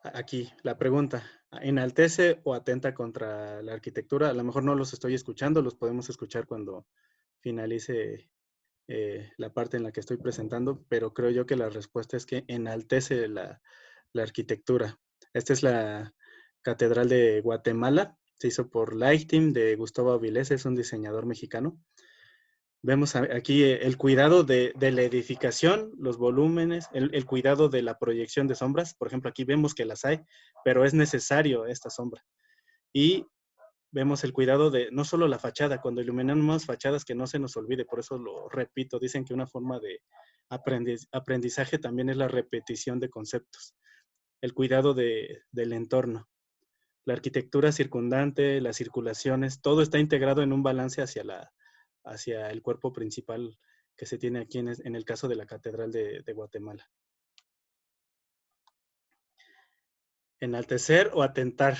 Aquí, la pregunta, ¿enaltece o atenta contra la arquitectura? A lo mejor no los estoy escuchando, los podemos escuchar cuando finalice la parte en la que estoy presentando, pero creo yo que la respuesta es que enaltece la arquitectura. Esta es la Catedral de Guatemala, se hizo por Lighting de Gustavo Avilés, es un diseñador mexicano. Vemos aquí el cuidado de la edificación, los volúmenes, el cuidado de la proyección de sombras. Por ejemplo, aquí vemos que las hay, pero es necesario esta sombra. Y vemos el cuidado de no solo la fachada, cuando iluminamos fachadas, que no se nos olvide, por eso lo repito, dicen que una forma de aprendizaje también es la repetición de conceptos, el cuidado del entorno, la arquitectura circundante, las circulaciones, todo está integrado en un balance hacia el cuerpo principal que se tiene aquí en el caso de la Catedral de Guatemala. Enaltecer o atentar.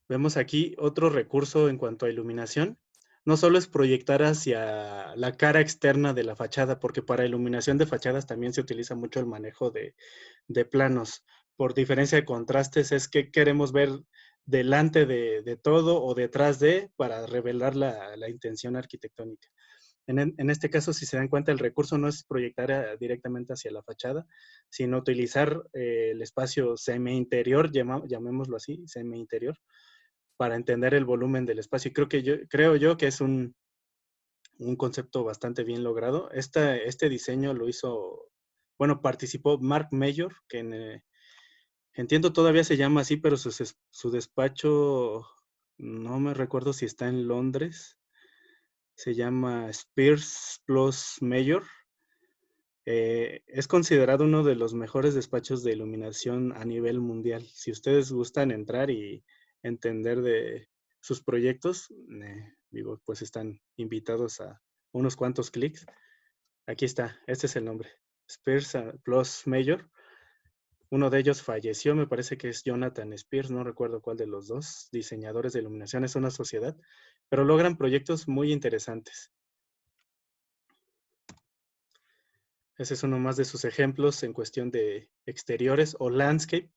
Vemos aquí otro recurso en cuanto a iluminación. No solo es proyectar hacia la cara externa de la fachada, porque para iluminación de fachadas también se utiliza mucho el manejo de planos. Por diferencia de contrastes es que queremos ver delante de todo o detrás de para revelar la intención arquitectónica. En este caso, si se dan cuenta, el recurso no es proyectar directamente hacia la fachada, sino utilizar el espacio semi-interior, llamémoslo así, semi-interior, para entender el volumen del espacio. Y creo yo que es un concepto bastante bien logrado. Este diseño lo hizo, bueno, participó Mark Mayor, que entiendo todavía se llama así, pero su despacho, no me recuerdo si está en Londres, se llama Spears Plus Mayor. Es considerado uno de los mejores despachos de iluminación a nivel mundial. Si ustedes gustan entrar y entender de sus proyectos, digo, pues están invitados a unos cuantos clics. Aquí está, este es el nombre, Spears Plus Mayor. Uno de ellos falleció, me parece que es Jonathan Spears, no recuerdo cuál de los dos, diseñadores de iluminación, es una sociedad, pero logran proyectos muy interesantes. Ese es uno más de sus ejemplos en cuestión de exteriores o landscape.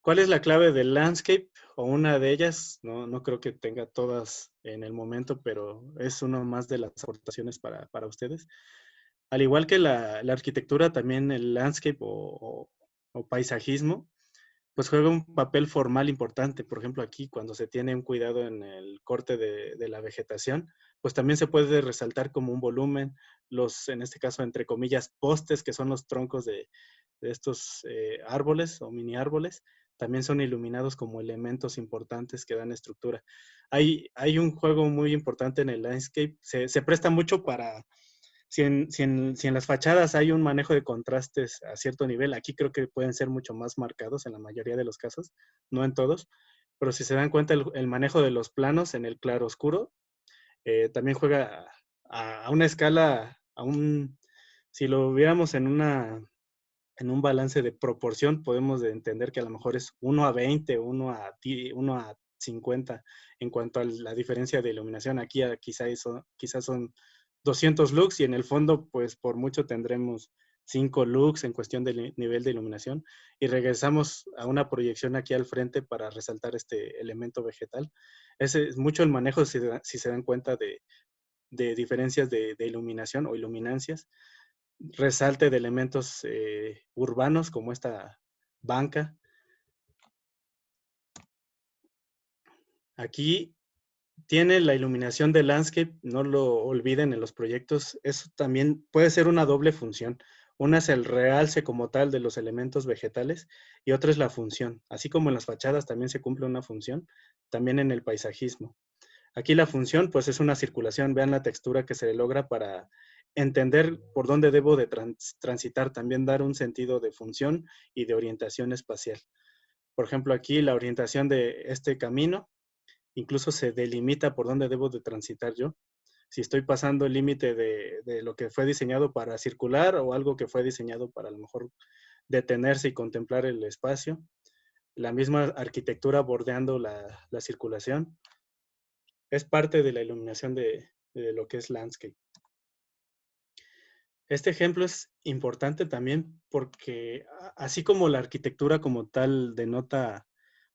¿Cuál es la clave del landscape? O una de ellas, no creo que tenga todas en el momento, pero es uno más de las aportaciones para ustedes. Al igual que la arquitectura, también el landscape o paisajismo, pues juega un papel formal importante. Por ejemplo, aquí cuando se tiene un cuidado en el corte de la vegetación, pues también se puede resaltar como un volumen, en este caso, entre comillas, postes, que son los troncos de estos árboles o mini árboles, también son iluminados como elementos importantes que dan estructura. Hay un juego muy importante en el landscape, se presta mucho para si en las fachadas hay un manejo de contrastes a cierto nivel, aquí creo que pueden ser mucho más marcados en la mayoría de los casos, no en todos, pero si se dan cuenta el manejo de los planos en el claro oscuro también juega a una escala, si lo viéramos en un balance de proporción, podemos entender que a lo mejor es 1:20, 1:50 en cuanto a la diferencia de iluminación. Aquí quizás son 200 lux y en el fondo, pues por mucho tendremos 5 lux en cuestión del nivel de iluminación y regresamos a una proyección aquí al frente para resaltar este elemento vegetal. Ese es mucho el manejo si se dan cuenta de diferencias de iluminación o iluminancias, resalte de elementos urbanos como esta banca. Aquí tiene la iluminación de landscape, no lo olviden en los proyectos, eso también puede ser una doble función. Una es el realce como tal de los elementos vegetales y otra es la función. Así como en las fachadas también se cumple una función, también en el paisajismo. Aquí la función pues es una circulación, vean la textura que se logra para entender por dónde debo de transitar, también dar un sentido de función y de orientación espacial. Por ejemplo, aquí la orientación de este camino incluso se delimita por dónde debo de transitar yo. Si estoy pasando el límite de lo que fue diseñado para circular o algo que fue diseñado para a lo mejor detenerse y contemplar el espacio. La misma arquitectura bordeando la circulación. Es parte de la iluminación de lo que es landscape. Este ejemplo es importante también porque así como la arquitectura como tal denota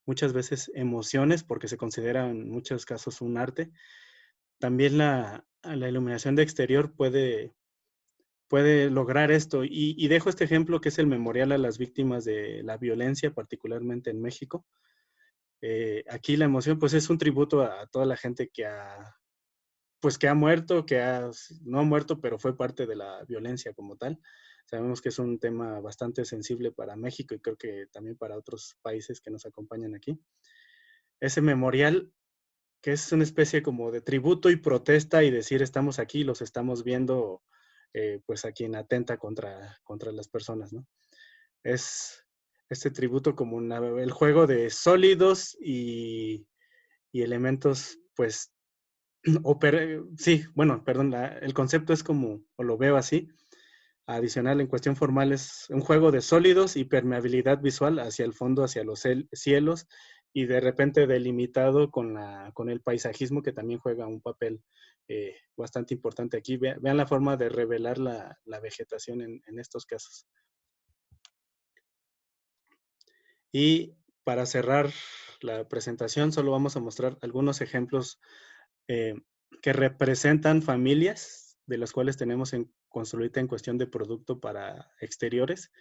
muchas veces emociones, porque se considera en muchos casos un arte, también la iluminación de exterior puede lograr esto. Y dejo este ejemplo que es el memorial a las víctimas de la violencia, particularmente en México. Aquí la emoción pues es un tributo a toda la gente que ha muerto, no ha muerto, pero fue parte de la violencia como tal. Sabemos que es un tema bastante sensible para México y creo que también para otros países que nos acompañan aquí. Ese memorial, que es una especie como de tributo y protesta y decir estamos aquí, los estamos viendo, pues a quien atenta contra las personas, ¿no? Es este tributo como el juego de sólidos y elementos, pues, sí, bueno, perdón, el concepto es como, o lo veo así, adicional en cuestión formal es un juego de sólidos y permeabilidad visual hacia el fondo, hacia los cielos y de repente delimitado con el paisajismo que también juega un papel bastante importante aquí. Vean la forma de revelar la vegetación en estos casos. Y para cerrar la presentación, solo vamos a mostrar algunos ejemplos eh, que representan familias de las cuales tenemos en Construita en cuestión de producto para exteriores.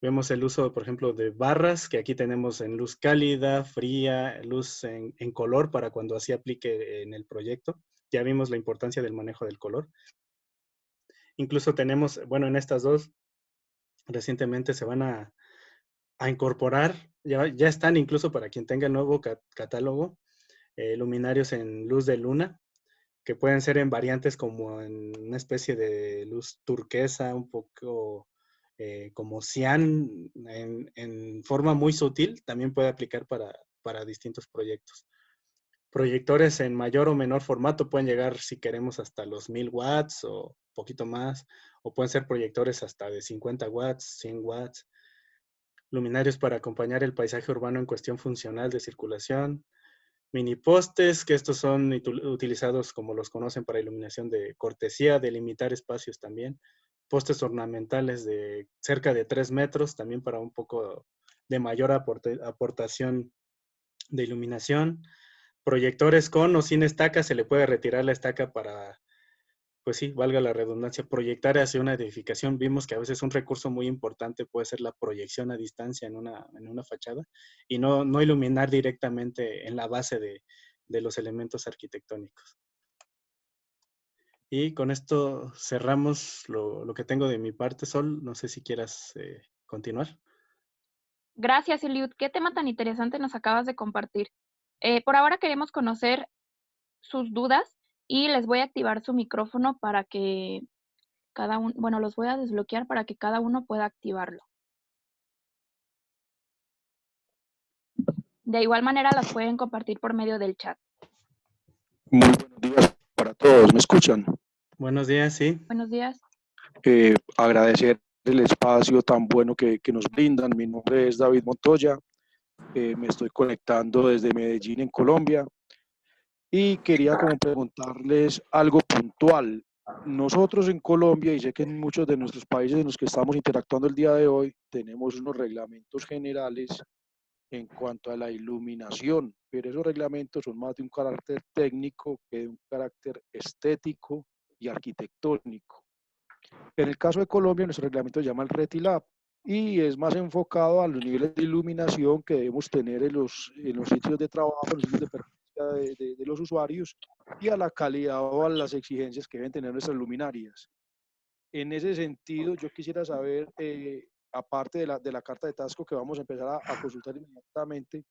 Vemos el uso, por ejemplo, de barras, que aquí tenemos en luz cálida, fría, luz en color para cuando así aplique en el proyecto. Ya vimos la importancia del manejo del color. Incluso tenemos, bueno, en estas dos, recientemente se van a incorporar, ya están incluso para quien tenga el nuevo catálogo, luminarios en luz de luna, que pueden ser en variantes como en una especie de luz turquesa, un poco como cian, en forma muy sutil, también puede aplicar para distintos proyectos. Proyectores en mayor o menor formato pueden llegar, si queremos, hasta los 1000 watts o poquito más, o pueden ser proyectores hasta de 50 watts, 100 watts. luminarios para acompañar el paisaje urbano en cuestión funcional de circulación, mini postes, que estos son utilizados como los conocen para iluminación de cortesía, delimitar espacios también, postes ornamentales de cerca de 3 metros, también para un poco de mayor aportación de iluminación, proyectores con o sin estaca, se le puede retirar la estaca para, pues sí, valga la redundancia, proyectar hacia una edificación. Vimos que a veces un recurso muy importante puede ser la proyección a distancia en una fachada y no iluminar directamente en la base de los elementos arquitectónicos. Y con esto cerramos lo que tengo de mi parte, Sol. No sé si quieras continuar. Gracias, Eliud. Qué tema tan interesante nos acabas de compartir. Por ahora queremos conocer sus dudas y les voy a activar su micrófono para que cada uno, bueno, los voy a desbloquear para que cada uno pueda activarlo. De igual manera las pueden compartir por medio del chat. Muy buenos días para todos, ¿me escuchan? Buenos días, sí. Buenos días. Agradecer el espacio tan bueno que nos brindan. Mi nombre es David Montoya, me estoy conectando desde Medellín, en Colombia, y quería como preguntarles algo puntual. Nosotros en Colombia, y sé que en muchos de nuestros países en los que estamos interactuando el día de hoy, tenemos unos reglamentos generales en cuanto a la iluminación, pero esos reglamentos son más de un carácter técnico que de un carácter estético y arquitectónico. En el caso de Colombia, nuestro reglamento se llama el RETILAB y es más enfocado a los niveles de iluminación que debemos tener en los sitios de trabajo, en los sitios de preferencia de los usuarios, y a la calidad o a las exigencias que deben tener nuestras luminarias. En ese sentido, yo quisiera saber, aparte de la carta de Tasco que vamos a empezar a consultar inmediatamente,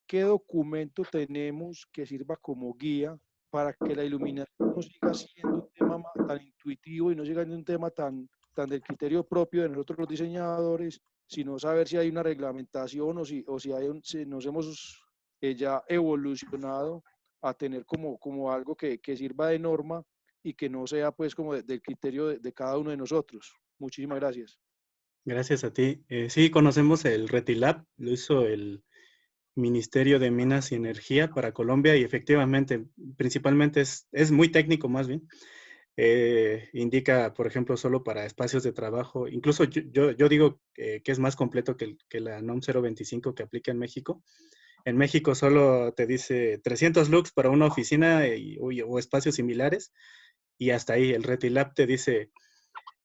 ¿qué documento tenemos que sirva como guía para que la iluminación no siga siendo un tema tan intuitivo y no siga siendo un tema tan del criterio propio de nosotros los diseñadores, sino saber si hay una reglamentación si nos hemos ya evolucionado a tener como algo que sirva de norma y que no sea pues como del criterio de cada uno de nosotros? Muchísimas gracias. Gracias a ti. Sí, conocemos el RETILAB, lo hizo el Ministerio de Minas y Energía para Colombia y efectivamente, principalmente es muy técnico más bien. Indica, por ejemplo, solo para espacios de trabajo. Incluso yo digo que es más completo que la NOM 025 que aplica en México. En México solo te dice 300 lux para una oficina o espacios similares y hasta ahí. El RETILAB te dice,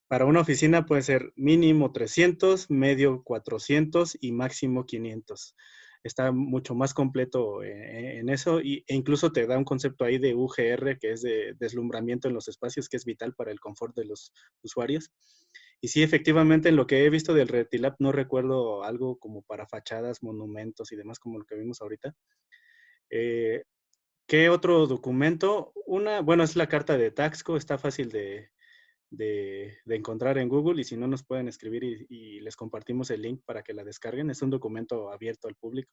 para una oficina puede ser mínimo 300, medio 400 y máximo 500. Está mucho más completo en eso e incluso te da un concepto ahí de UGR, que es de deslumbramiento en los espacios, que es vital para el confort de los usuarios. Y sí, efectivamente, en lo que he visto del RETILAB no recuerdo algo como para fachadas, monumentos y demás como lo que vimos ahorita. ¿Qué otro documento? Bueno, es la carta de Taxco, está fácil de encontrar en Google y si no nos pueden escribir y les compartimos el link para que la descarguen. Es un documento abierto al público.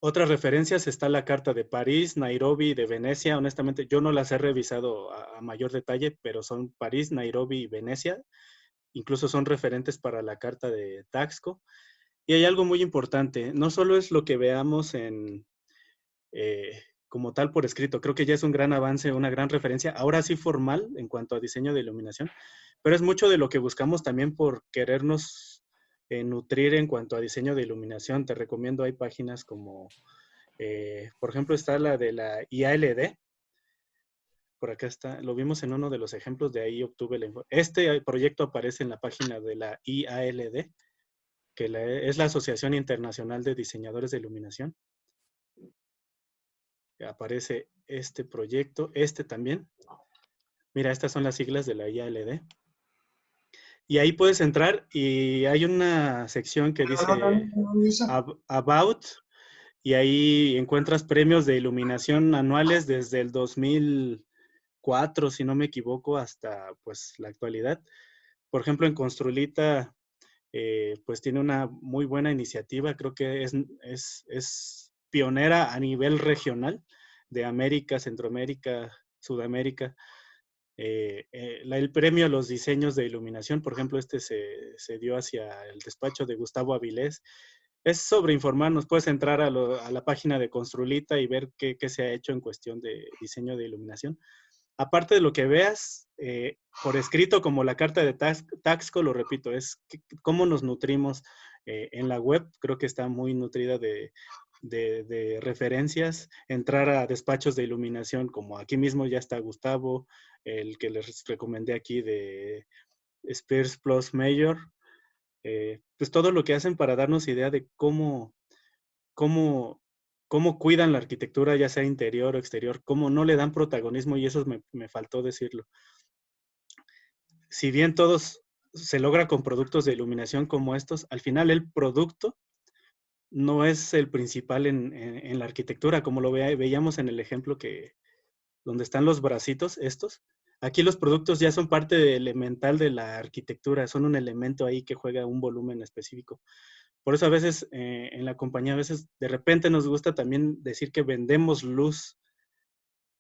Otras referencias está la carta de París, Nairobi y de Venecia. Honestamente, yo no las he revisado a mayor detalle, pero son París, Nairobi y Venecia. Incluso son referentes para la carta de Taxco. Y hay algo muy importante. No solo es lo que veamos como tal por escrito. Creo que ya es un gran avance, una gran referencia, ahora sí formal en cuanto a diseño de iluminación, pero es mucho de lo que buscamos también por querernos nutrir en cuanto a diseño de iluminación. Te recomiendo, hay páginas como, por ejemplo, está la de la IALD. Por acá está, lo vimos en uno de los ejemplos, de ahí obtuve la información. Este proyecto aparece en la página de la IALD, que es la Asociación Internacional de Diseñadores de Iluminación. Aparece este proyecto, este también. Mira, estas son las siglas de la IALD. Y ahí puedes entrar y hay una sección que dice About, y ahí encuentras premios de iluminación anuales desde el 2004, si no me equivoco, hasta pues la actualidad. Por ejemplo, en Construlita, pues tiene una muy buena iniciativa, creo que es pionera a nivel regional de América, Centroamérica, Sudamérica, el premio a los diseños de iluminación. Por ejemplo, este se dio hacia el despacho de Gustavo Avilés. Es sobre informarnos. Puedes entrar a la página de Construlita y ver qué se ha hecho en cuestión de diseño de iluminación. Aparte de lo que veas por escrito, como la carta de Taxco, lo repito, es cómo nos nutrimos en la web. Creo que está muy nutrida de referencias. Entrar a despachos de iluminación, como aquí mismo ya está Gustavo, el que les recomendé aquí de Spears Plus Mayor. Pues todo lo que hacen para darnos idea de cómo cuidan la arquitectura, ya sea interior o exterior, cómo no le dan protagonismo, y eso me faltó decirlo. Si bien todos se logra con productos de iluminación como estos, al final el producto no es el principal en la arquitectura, como lo veíamos en el ejemplo donde están los bracitos estos. Aquí los productos ya son parte elemental de la arquitectura, son un elemento ahí que juega un volumen específico. Por eso a veces en la compañía, a veces de repente nos gusta también decir que vendemos luz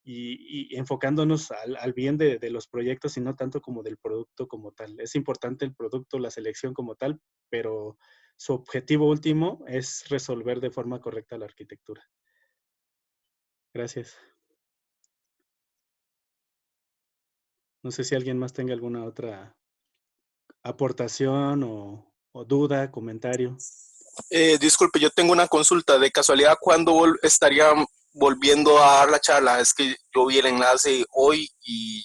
y enfocándonos al bien de los proyectos y no tanto como del producto como tal. Es importante el producto, la selección como tal, pero su objetivo último es resolver de forma correcta la arquitectura. Gracias. No sé si alguien más tenga alguna otra aportación o duda, comentario. Disculpe, yo tengo una consulta. De casualidad, ¿cuándo estarían volviendo a dar la charla? Es que yo vi el enlace hoy y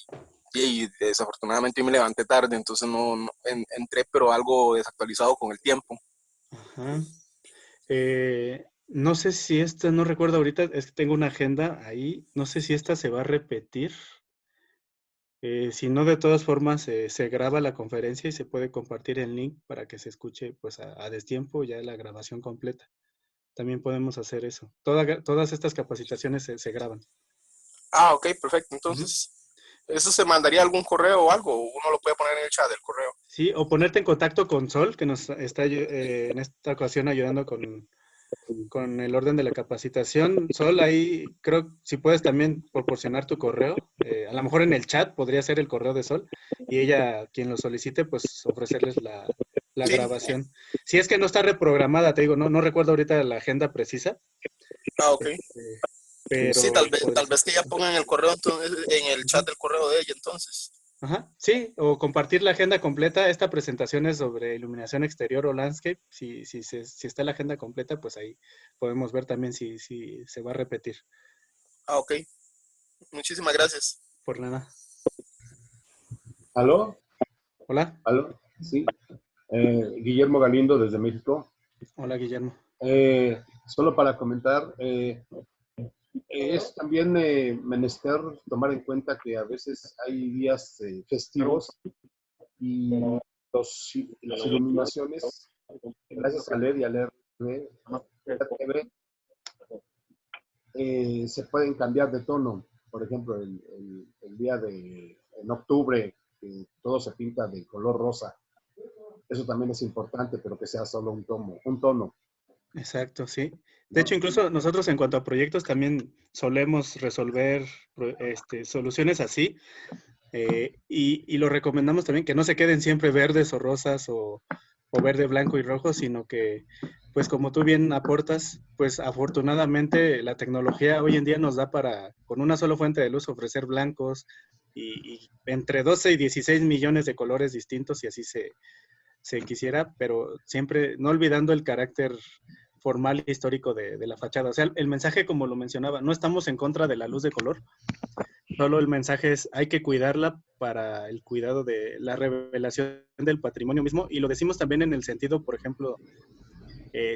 desafortunadamente me levanté tarde, entonces no entré, pero algo desactualizado con el tiempo. Ajá. No sé si esta, no recuerdo ahorita, es que tengo una agenda ahí. No sé si esta se va a repetir. Si no, de todas formas, se graba la conferencia y se puede compartir el link para que se escuche pues a destiempo ya la grabación completa. También podemos hacer eso. Todas estas capacitaciones se graban. Ah, ok, perfecto. Entonces, ¿eso se mandaría algún correo o algo? ¿Uno lo puede poner en el chat del correo? Sí, o ponerte en contacto con Sol, que nos está en esta ocasión ayudando con el orden de la capacitación. Sol, ahí creo si puedes también proporcionar tu correo. A lo mejor en el chat podría ser el correo de Sol y ella, quien lo solicite, pues ofrecerles la Sí. grabación. Si es que no está reprogramada, te digo, no recuerdo ahorita la agenda precisa. Ah, ok. Pero sí, tal vez que ya pongan el correo entonces, en el chat del correo de ella entonces. Ajá, sí, o compartir la agenda completa. Esta presentación es sobre iluminación exterior o landscape. Si está la agenda completa, pues ahí podemos ver también si se va a repetir. Ah, ok. Muchísimas gracias. Por nada. ¿Aló? Hola. ¿Aló? Sí. Guillermo Galindo desde México. Hola, Guillermo. Solo para comentar, es también menester tomar en cuenta que a veces hay días festivos y las iluminaciones, gracias a LED y a RTV, se pueden cambiar de tono. Por ejemplo, el día en octubre, que todo se pinta de color rosa. Eso también es importante, pero que sea solo un tono. Exacto, sí. De hecho, incluso nosotros en cuanto a proyectos también solemos resolver soluciones así. Y lo recomendamos también que no se queden siempre verdes o rosas o verde, blanco y rojo, sino que, pues como tú bien aportas, pues afortunadamente la tecnología hoy en día nos da para, con una sola fuente de luz, ofrecer blancos y entre 12 y 16 millones de colores distintos, si así se quisiera, pero siempre no olvidando el carácter formal e histórico de la fachada. O sea, el mensaje, como lo mencionaba, no estamos en contra de la luz de color, solo el mensaje es hay que cuidarla para el cuidado de la revelación del patrimonio mismo, y lo decimos también en el sentido, por ejemplo,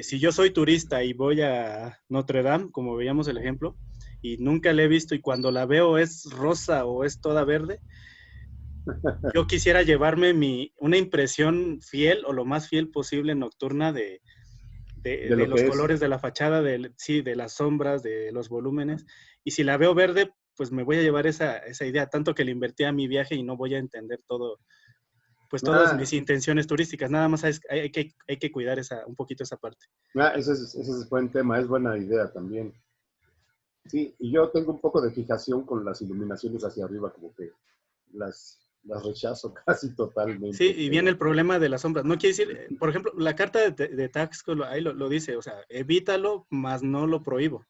si yo soy turista y voy a Notre Dame, como veíamos el ejemplo, y nunca la he visto y cuando la veo es rosa o es toda verde, yo quisiera llevarme una impresión fiel o lo más fiel posible nocturna de los colores de la fachada, de las sombras, de los volúmenes. Y si la veo verde, pues me voy a llevar esa idea, tanto que le invertí a mi viaje y no voy a entender pues todas mis intenciones turísticas. Nada más hay que cuidar un poquito esa parte. Ese es buen tema, es buena idea también. Sí, y yo tengo un poco de fijación con las iluminaciones hacia arriba, como que las rechazo casi totalmente. Sí, y viene el problema de las sombras. No quiere decir, por ejemplo, la carta de Taxco ahí lo dice, o sea, evítalo, mas no lo prohíbo.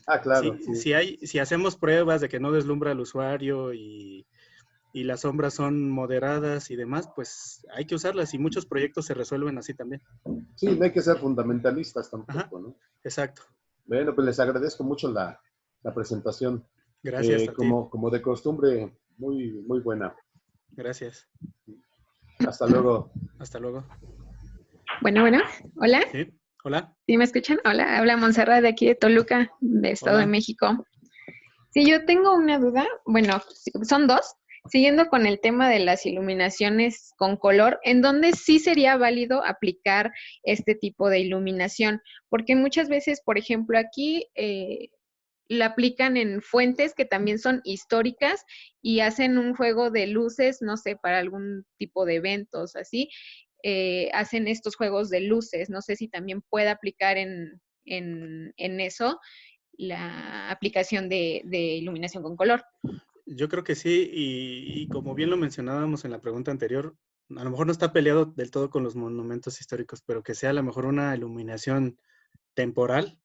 Ah, claro. Sí. Si hacemos pruebas de que no deslumbra al usuario y las sombras son moderadas y demás, pues hay que usarlas y muchos proyectos se resuelven así también. Sí, no hay que ser fundamentalistas tampoco, Ajá, ¿no? exacto. Bueno, pues les agradezco mucho la presentación. Gracias a ti. Como de costumbre, muy, muy buena. Gracias. Hasta luego. Hasta luego. Bueno, hola. Sí, hola. ¿Sí me escuchan? Hola, habla Montserrat de aquí de Toluca, de Estado de México. Sí, yo tengo una duda, bueno, son dos. Siguiendo con el tema de las iluminaciones con color, ¿en dónde sí sería válido aplicar este tipo de iluminación? Porque muchas veces, por ejemplo, aquí la aplican en fuentes que también son históricas y hacen un juego de luces, no sé, para algún tipo de eventos, así. Hacen estos juegos de luces. No sé si también puede aplicar en eso la aplicación de iluminación con color. Yo creo que sí, y como bien lo mencionábamos en la pregunta anterior, a lo mejor no está peleado del todo con los monumentos históricos, pero que sea a lo mejor una iluminación temporal.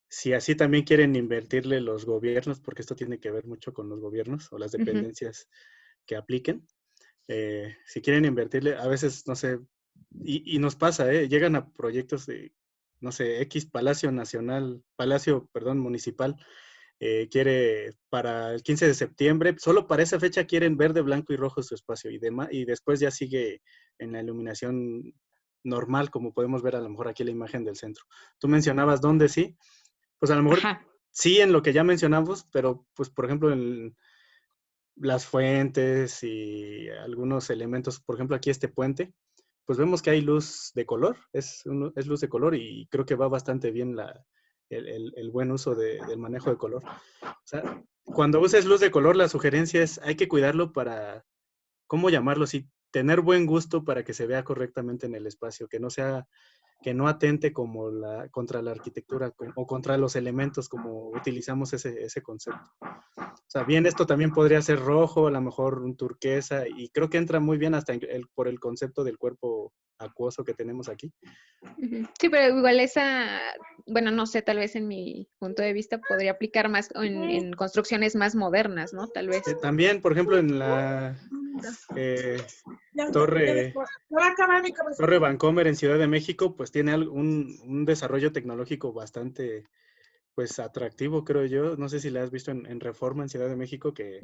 Si así también quieren invertirle los gobiernos, porque esto tiene que ver mucho con los gobiernos o las dependencias que apliquen. Si quieren invertirle, a veces, no sé, y nos pasa, llegan a proyectos de, no sé, Palacio Municipal, quiere para el 15 de septiembre, solo para esa fecha quieren verde, blanco y rojo su espacio y demás, y después ya sigue en la iluminación normal, como podemos ver a lo mejor aquí la imagen del centro. Tú mencionabas dónde sí, pues a lo mejor sí en lo que ya mencionamos, pero pues por ejemplo en las fuentes y algunos elementos, por ejemplo aquí este puente, pues vemos que hay luz de color, es luz de color y creo que va bastante bien el buen uso del manejo de color. O sea, cuando uses luz de color, la sugerencia es, hay que cuidarlo para, ¿cómo llamarlo? Sí, tener buen gusto para que se vea correctamente en el espacio, que no atente como contra la arquitectura o contra los elementos como utilizamos ese concepto. O sea, bien, esto también podría ser rojo, a lo mejor un turquesa, y creo que entra muy bien hasta por el concepto del cuerpo acuoso que tenemos aquí. Sí, pero igual bueno, no sé, tal vez en mi punto de vista podría aplicar más en construcciones más modernas, ¿no? Tal vez. También, por ejemplo, en la Torre Vancomer en Ciudad de México, pues tiene un desarrollo tecnológico bastante, pues, atractivo, creo yo. No sé si la has visto en Reforma en Ciudad de México, que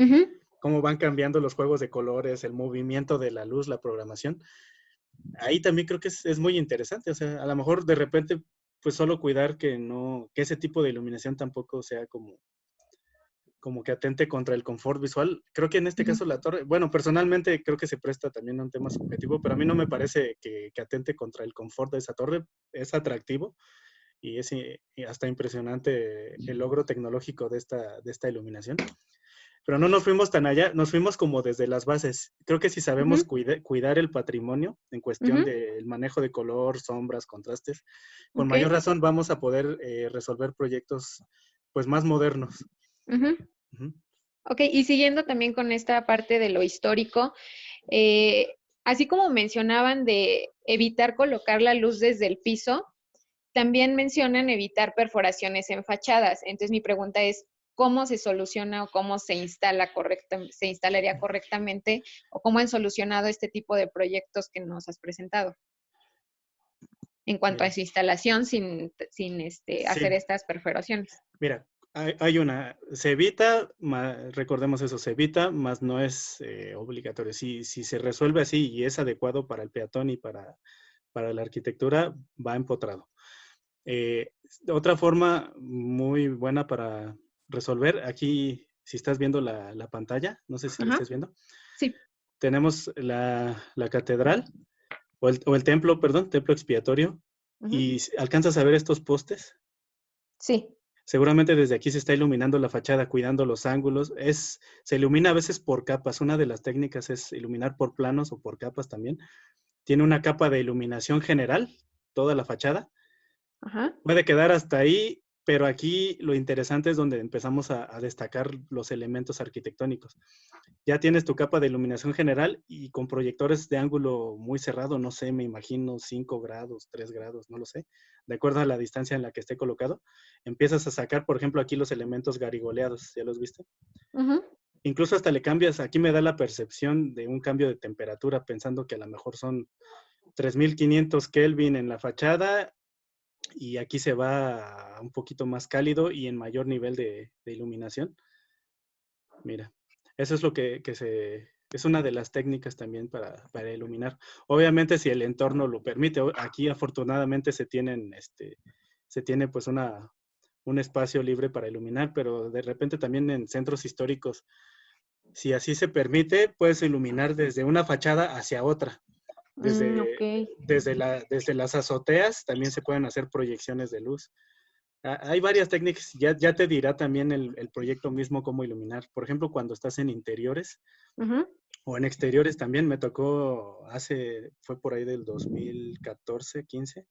cómo van cambiando los juegos de colores, el movimiento de la luz, la programación. Ahí también creo que es muy interesante. O sea, a lo mejor de repente, pues solo cuidar que ese tipo de iluminación tampoco sea como que atente contra el confort visual. Creo que en este caso la torre, bueno, personalmente creo que se presta también a un tema subjetivo, pero a mí no me parece que atente contra el confort de esa torre. Es atractivo y es hasta impresionante el logro tecnológico de esta iluminación. Pero no nos fuimos tan allá, nos fuimos como desde las bases. Creo que si sabemos cuidar el patrimonio en cuestión del manejo de color, sombras, contrastes, con mayor razón vamos a poder resolver proyectos pues más modernos. Ok, y siguiendo también con esta parte de lo histórico, así como mencionaban de evitar colocar la luz desde el piso, también mencionan evitar perforaciones en fachadas. Entonces mi pregunta es, ¿cómo se soluciona o cómo se instalaría correctamente o cómo han solucionado este tipo de proyectos que nos has presentado? En cuanto a su instalación sin hacer estas perforaciones. Mira, se evita, recordemos eso, se evita, mas no es obligatorio. Si se resuelve así y es adecuado para el peatón y para la arquitectura, va empotrado. Otra forma muy buena para resolver, aquí, si estás viendo la pantalla, no sé si la estás viendo. Sí. Tenemos la catedral, o el templo, perdón, templo expiatorio, y ¿alcanzas a ver estos postes? Sí. Seguramente desde aquí se está iluminando la fachada, cuidando los ángulos. Se ilumina a veces por capas. Una de las técnicas es iluminar por planos o por capas también. Tiene una capa de iluminación general, toda la fachada. Puede quedar hasta ahí pero aquí lo interesante es donde empezamos a destacar los elementos arquitectónicos. Ya tienes tu capa de iluminación general y con proyectores de ángulo muy cerrado, no sé, me imagino 5 grados, 3 grados, no lo sé, de acuerdo a la distancia en la que esté colocado, empiezas a sacar, por ejemplo, aquí los elementos garigoleados, ¿ya los viste? Incluso hasta le cambias, aquí me da la percepción de un cambio de temperatura, pensando que a lo mejor son 3500 Kelvin en la fachada y aquí se va a un poquito más cálido y en mayor nivel de iluminación. Mira, eso es lo que es una de las técnicas también para iluminar. Obviamente si el entorno lo permite, aquí afortunadamente se tiene pues un espacio libre para iluminar, pero de repente también en centros históricos, si así se permite, puedes iluminar desde una fachada hacia otra. Desde las azoteas también se pueden hacer proyecciones de luz. Hay varias técnicas, ya te dirá también el proyecto mismo cómo iluminar. Por ejemplo, cuando estás en interiores o en exteriores también, me tocó fue por ahí del 2014, 15,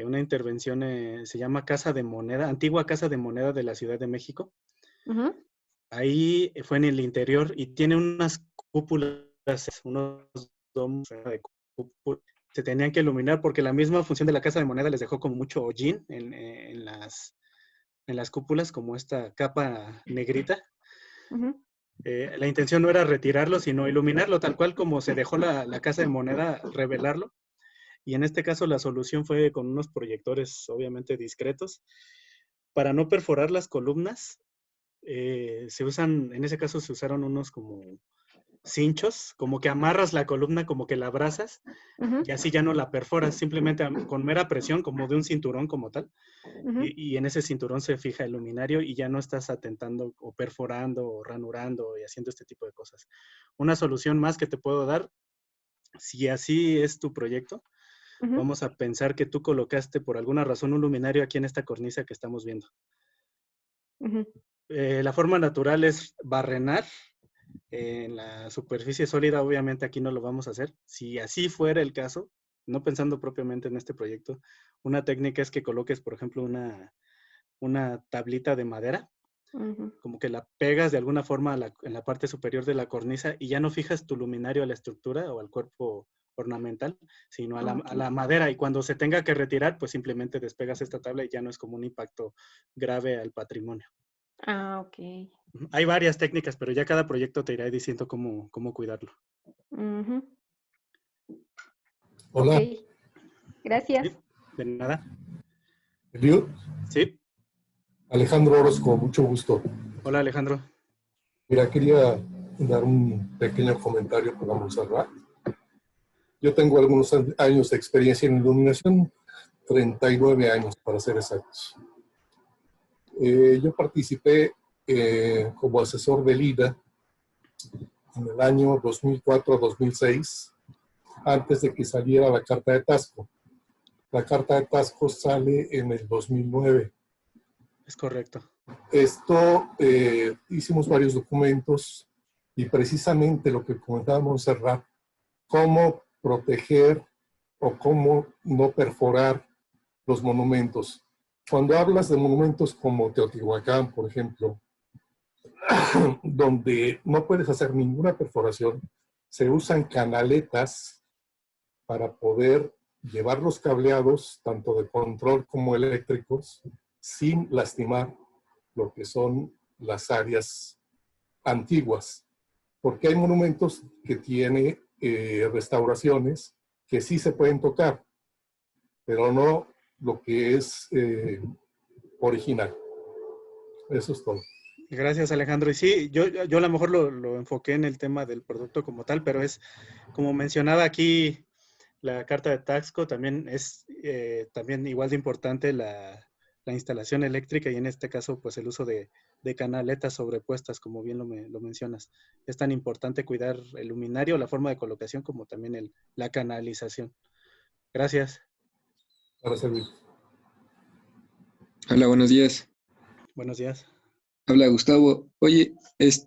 una intervención, se llama Casa de Moneda, antigua Casa de Moneda de la Ciudad de México. Ahí fue en el interior y tiene unas cúpulas, unos domos de cúpula. Se tenían que iluminar porque la misma función de la Casa de Moneda les dejó como mucho hollín en las cúpulas, como esta capa negrita. La intención no era retirarlo, sino iluminarlo, tal cual como se dejó la Casa de Moneda, revelarlo. Y en este caso la solución fue con unos proyectores obviamente discretos. Para no perforar las columnas, en ese caso se usaron unos como cinchos, como que amarras la columna, como que la abrazas, y así ya no la perforas, simplemente con mera presión, como de un cinturón como tal, y en ese cinturón se fija el luminario y ya no estás atentando o perforando o ranurando y haciendo este tipo de cosas. Una solución más que te puedo dar, si así es tu proyecto, vamos a pensar que tú colocaste por alguna razón un luminario aquí en esta cornisa que estamos viendo. La forma natural es barrenar en la superficie sólida. Obviamente aquí no lo vamos a hacer. Si así fuera el caso, no pensando propiamente en este proyecto, una técnica es que coloques, por ejemplo, una tablita de madera, como que la pegas de alguna forma en la parte superior de la cornisa y ya no fijas tu luminario a la estructura o al cuerpo ornamental, sino a la madera, y cuando se tenga que retirar, pues simplemente despegas esta tabla y ya no es como un impacto grave al patrimonio. Ok. Hay varias técnicas, pero ya cada proyecto te irá diciendo cómo cuidarlo. Hola. Ok. Gracias. ¿Sí? De nada. ¿Eliud? Sí. Alejandro Orozco, mucho gusto. Hola, Alejandro. Mira, quería dar un pequeño comentario para Montserrat. Yo tengo algunos años de experiencia en iluminación, 39 años para ser exactos. Yo participé como asesor del IDA en el año 2004-2006, antes de que saliera la Carta de Tasco. La Carta de Tasco sale en el 2009. Es correcto. Esto, hicimos varios documentos y precisamente lo que comentaba Montserrat, cómo proteger o cómo no perforar los monumentos. Cuando hablas de monumentos como Teotihuacán, por ejemplo, donde no puedes hacer ninguna perforación, se usan canaletas para poder llevar los cableados, tanto de control como eléctricos, sin lastimar lo que son las áreas antiguas. Porque hay monumentos que tienen restauraciones que sí se pueden tocar, pero no lo que es original. Eso es todo. Gracias, Alejandro. Y sí, yo a lo mejor lo enfoqué en el tema del producto como tal, pero es, como mencionaba aquí, la Carta de Taxco también es también igual de importante la instalación eléctrica y en este caso pues el uso de canaletas sobrepuestas, como bien lo mencionas. Es tan importante cuidar el luminario, la forma de colocación, como también la canalización. Gracias. Para servir. Hola, buenos días. Buenos días. Habla Gustavo. Oye,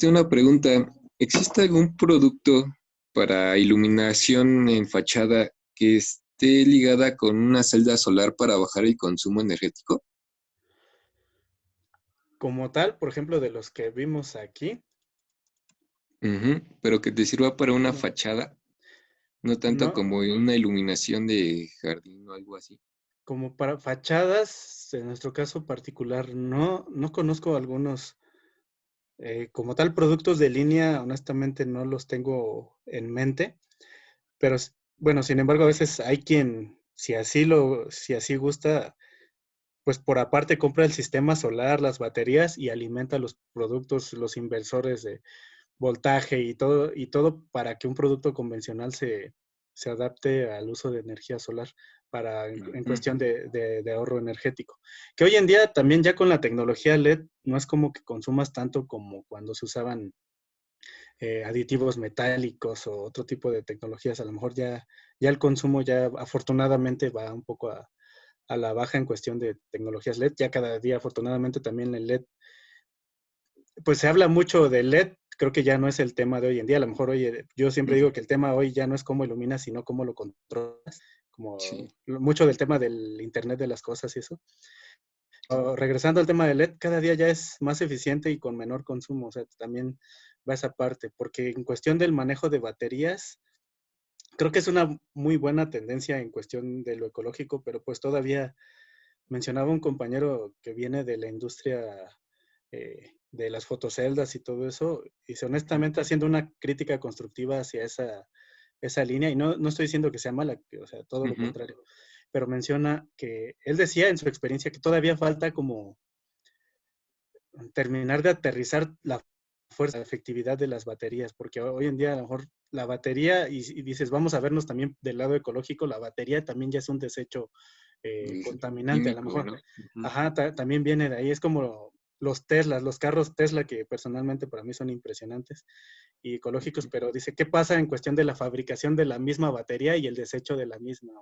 una pregunta. ¿Existe algún producto para iluminación en fachada que esté ligada con una celda solar para bajar el consumo energético? Como tal, por ejemplo, de los que vimos aquí, Pero que te sirva para una fachada, no tanto no, como una iluminación de jardín o algo así. como para fachadas, en nuestro caso particular, no conozco algunos. Como tal, productos de línea, honestamente no los tengo en mente, pero bueno, sin embargo, a veces hay quien, si así gusta, pues por aparte compra el sistema solar, las baterías y alimenta los productos, los inversores de voltaje y todo para que un producto convencional se adapte al uso de energía solar en Ujú. cuestión de ahorro energético. Que hoy en día también ya con la tecnología LED no es como que consumas tanto como cuando se usaban aditivos metálicos o otro tipo de tecnologías. A lo mejor ya el consumo ya afortunadamente va un poco a la baja en cuestión de tecnologías LED. Ya cada día afortunadamente también el LED, pues se habla mucho del LED, creo que ya no es el tema de hoy en día. A lo mejor hoy, yo siempre digo que el tema hoy ya no es cómo iluminas, sino cómo lo controlas, como Sí. mucho del tema del Internet de las cosas y eso. Regresando al tema del LED, cada día ya es más eficiente y con menor consumo, o sea, también va esa parte, porque en cuestión del manejo de baterías, creo que es una muy buena tendencia en cuestión de lo ecológico, pero pues todavía mencionaba un compañero que viene de la industria de las fotoceldas y todo eso, y honestamente haciendo una crítica constructiva hacia esa línea, y no estoy diciendo que sea mala, o sea, todo lo Ujú. contrario, pero menciona que él decía en su experiencia que todavía falta como terminar de aterrizar la fuerza, la efectividad de las baterías, porque hoy en día a lo mejor la batería, y dices, vamos a vernos también del lado ecológico, la batería también ya es un desecho contaminante, a lo Químico, mejor. ¿no? Ujú. Ajá, también viene de ahí, es como los Teslas, los carros Tesla, que personalmente para mí son impresionantes y ecológicos, pero dice, ¿qué pasa en cuestión de la fabricación de la misma batería y el desecho de la misma?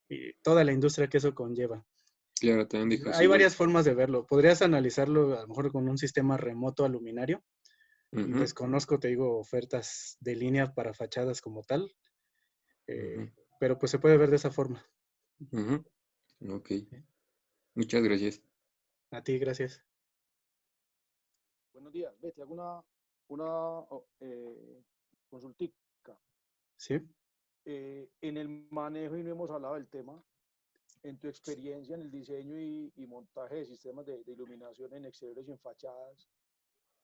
Y toda la industria que eso conlleva. Claro, también dijo Hay así, bueno. varias formas de verlo. Podrías analizarlo a lo mejor con un sistema remoto aluminario. Ujú, Desconozco, te digo, ofertas de línea para fachadas como tal, ujú, pero pues se puede ver de esa forma. ujú. Ok, muchas gracias. A ti, gracias. Buenos días. Ve, te hago una consultica. ¿Sí? En el manejo, y no hemos hablado del tema, en tu experiencia en el diseño y montaje de sistemas de iluminación en exteriores y en fachadas,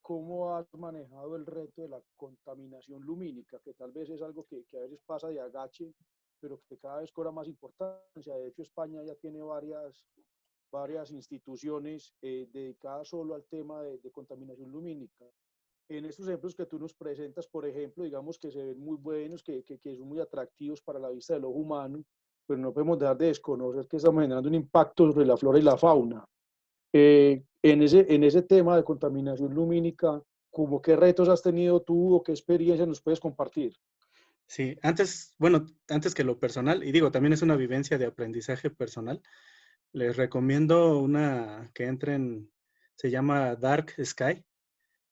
¿cómo has manejado el reto de la contaminación lumínica? Que tal vez es algo que a veces pasa de agache, pero que cada vez cobra más importancia. De hecho, España ya tiene varias instituciones dedicadas solo al tema de contaminación lumínica. En estos ejemplos que tú nos presentas, por ejemplo, digamos que se ven muy buenos, que son muy atractivos para la vista del ojo humano, pero no podemos dejar de desconocer que estamos generando un impacto sobre la flora y la fauna. En ese tema de contaminación lumínica, ¿cómo qué retos has tenido tú o qué experiencia nos puedes compartir? Sí, antes que lo personal, y digo, también es una vivencia de aprendizaje personal, les recomiendo una que entren, se llama Dark Sky,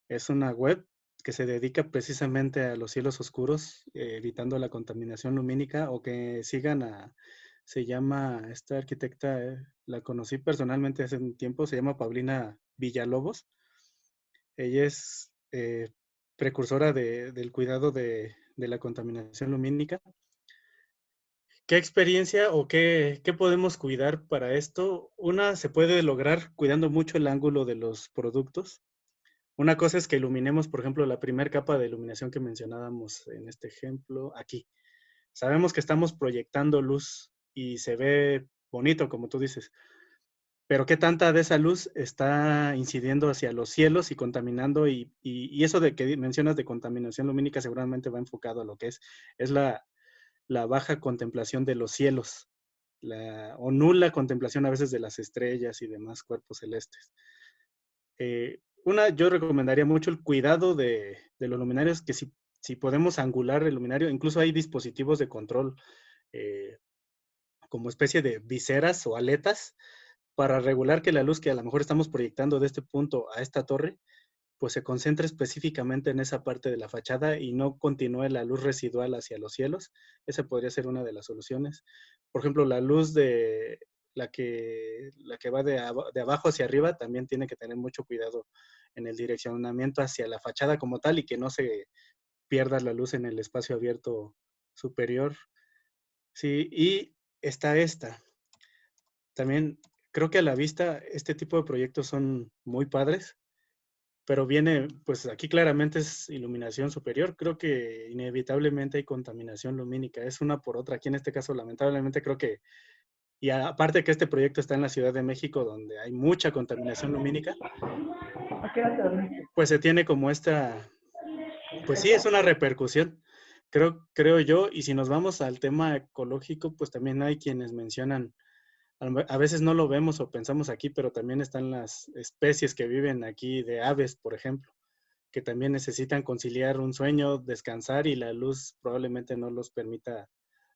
es una web que se dedica precisamente a los cielos oscuros, evitando la contaminación lumínica, o que sigan se llama, esta arquitecta, la conocí personalmente hace un tiempo, se llama Paulina Villalobos. Ella es precursora del cuidado de la contaminación lumínica. ¿Qué experiencia o qué podemos cuidar para esto? Una, se puede lograr cuidando mucho el ángulo de los productos. Una cosa es que iluminemos, por ejemplo, la primera capa de iluminación que mencionábamos en este ejemplo aquí. Sabemos que estamos proyectando luz y se ve bonito, como tú dices, pero ¿qué tanta de esa luz está incidiendo hacia los cielos y contaminando? Y eso de que mencionas de contaminación lumínica seguramente va enfocado a lo que es la baja contemplación de los cielos, o nula contemplación a veces de las estrellas y demás cuerpos celestes. Yo recomendaría mucho el cuidado de los luminarios, que si podemos angular el luminario, incluso hay dispositivos de control como especie de viseras o aletas para regular que la luz que a lo mejor estamos proyectando de este punto a esta torre, pues se concentre específicamente en esa parte de la fachada y no continúe la luz residual hacia los cielos. Esa podría ser una de las soluciones. Por ejemplo, la que va de abajo hacia arriba, también tiene que tener mucho cuidado en el direccionamiento hacia la fachada como tal y que no se pierda la luz en el espacio abierto superior. Sí, y está esta. También creo que a la vista este tipo de proyectos son muy padres, pero viene, pues aquí claramente es iluminación superior. Creo que inevitablemente hay contaminación lumínica, es una por otra. Aquí en este caso, lamentablemente, creo que, y aparte que este proyecto está en la Ciudad de México, donde hay mucha contaminación lumínica, pues se tiene como esta, pues sí, es una repercusión, creo yo. Y si nos vamos al tema ecológico, pues también hay quienes mencionan, a veces no lo vemos o pensamos aquí, pero también están las especies que viven aquí de aves, por ejemplo, que también necesitan conciliar un sueño, descansar, y la luz probablemente no los permita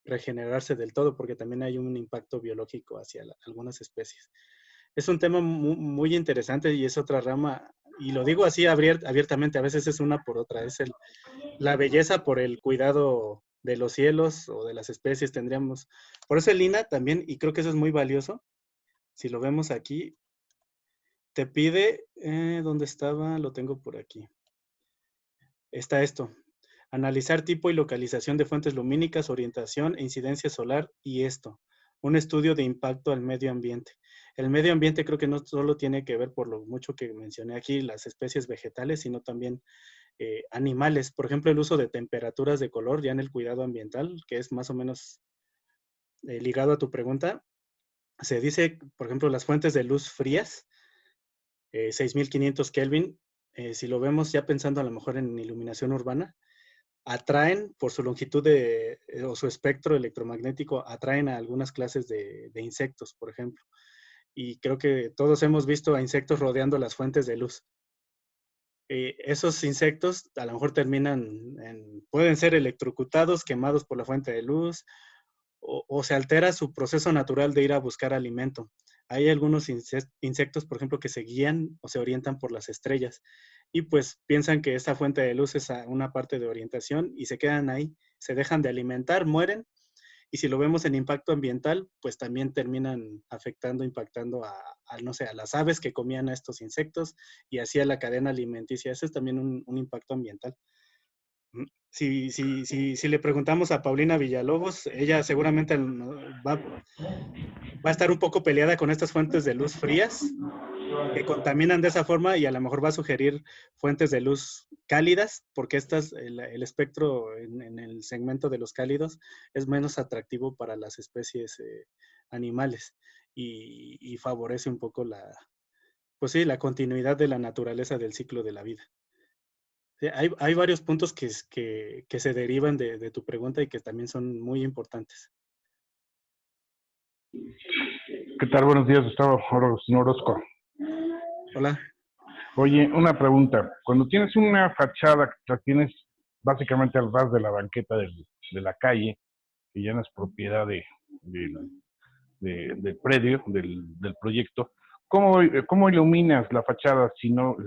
regenerarse del todo, porque también hay un impacto biológico hacia algunas especies. Es un tema muy interesante y es otra rama, y lo digo así abiertamente, a veces es una por otra, es la belleza por el cuidado de los cielos o de las especies tendríamos. Por eso el INAH también, y creo que eso es muy valioso, si lo vemos aquí, te pide, ¿dónde estaba? Lo tengo por aquí. Está esto: analizar tipo y localización de fuentes lumínicas, orientación e incidencia solar, y un estudio de impacto al medio ambiente. El medio ambiente creo que no solo tiene que ver, por lo mucho que mencioné aquí, las especies vegetales, sino también animales. Por ejemplo, el uso de temperaturas de color ya en el cuidado ambiental, que es más o menos ligado a tu pregunta. Se dice, por ejemplo, las fuentes de luz frías, 6500 Kelvin, si lo vemos ya pensando a lo mejor en iluminación urbana, atraen por su longitud o su espectro electromagnético, atraen a algunas clases de insectos, por ejemplo. Y creo que todos hemos visto a insectos rodeando las fuentes de luz. Esos insectos a lo mejor pueden ser electrocutados, quemados por la fuente de luz, o se altera su proceso natural de ir a buscar alimento. Hay algunos insectos, por ejemplo, que se guían o se orientan por las estrellas y pues piensan que esta fuente de luz es una parte de orientación y se quedan ahí, se dejan de alimentar, mueren. Y si lo vemos en impacto ambiental, pues también terminan impactando no sé, a las aves que comían a estos insectos y así a la cadena alimenticia. Ese es también un impacto ambiental. Si le preguntamos a Paulina Villalobos, ella seguramente va a estar un poco peleada con estas fuentes de luz frías que contaminan de esa forma, y a lo mejor va a sugerir fuentes de luz cálidas, porque el espectro en el segmento de los cálidos es menos atractivo para las especies animales y favorece un poco pues sí, la continuidad de la naturaleza del ciclo de la vida. Sí, hay varios puntos que se derivan de tu pregunta y que también son muy importantes. ¿Qué tal? Buenos días, Gustavo Orozco. Hola. Oye, una pregunta. Cuando tienes una fachada que la tienes básicamente al ras de la banqueta de la calle, que ya no es propiedad del predio, del proyecto, ¿cómo iluminas la fachada si no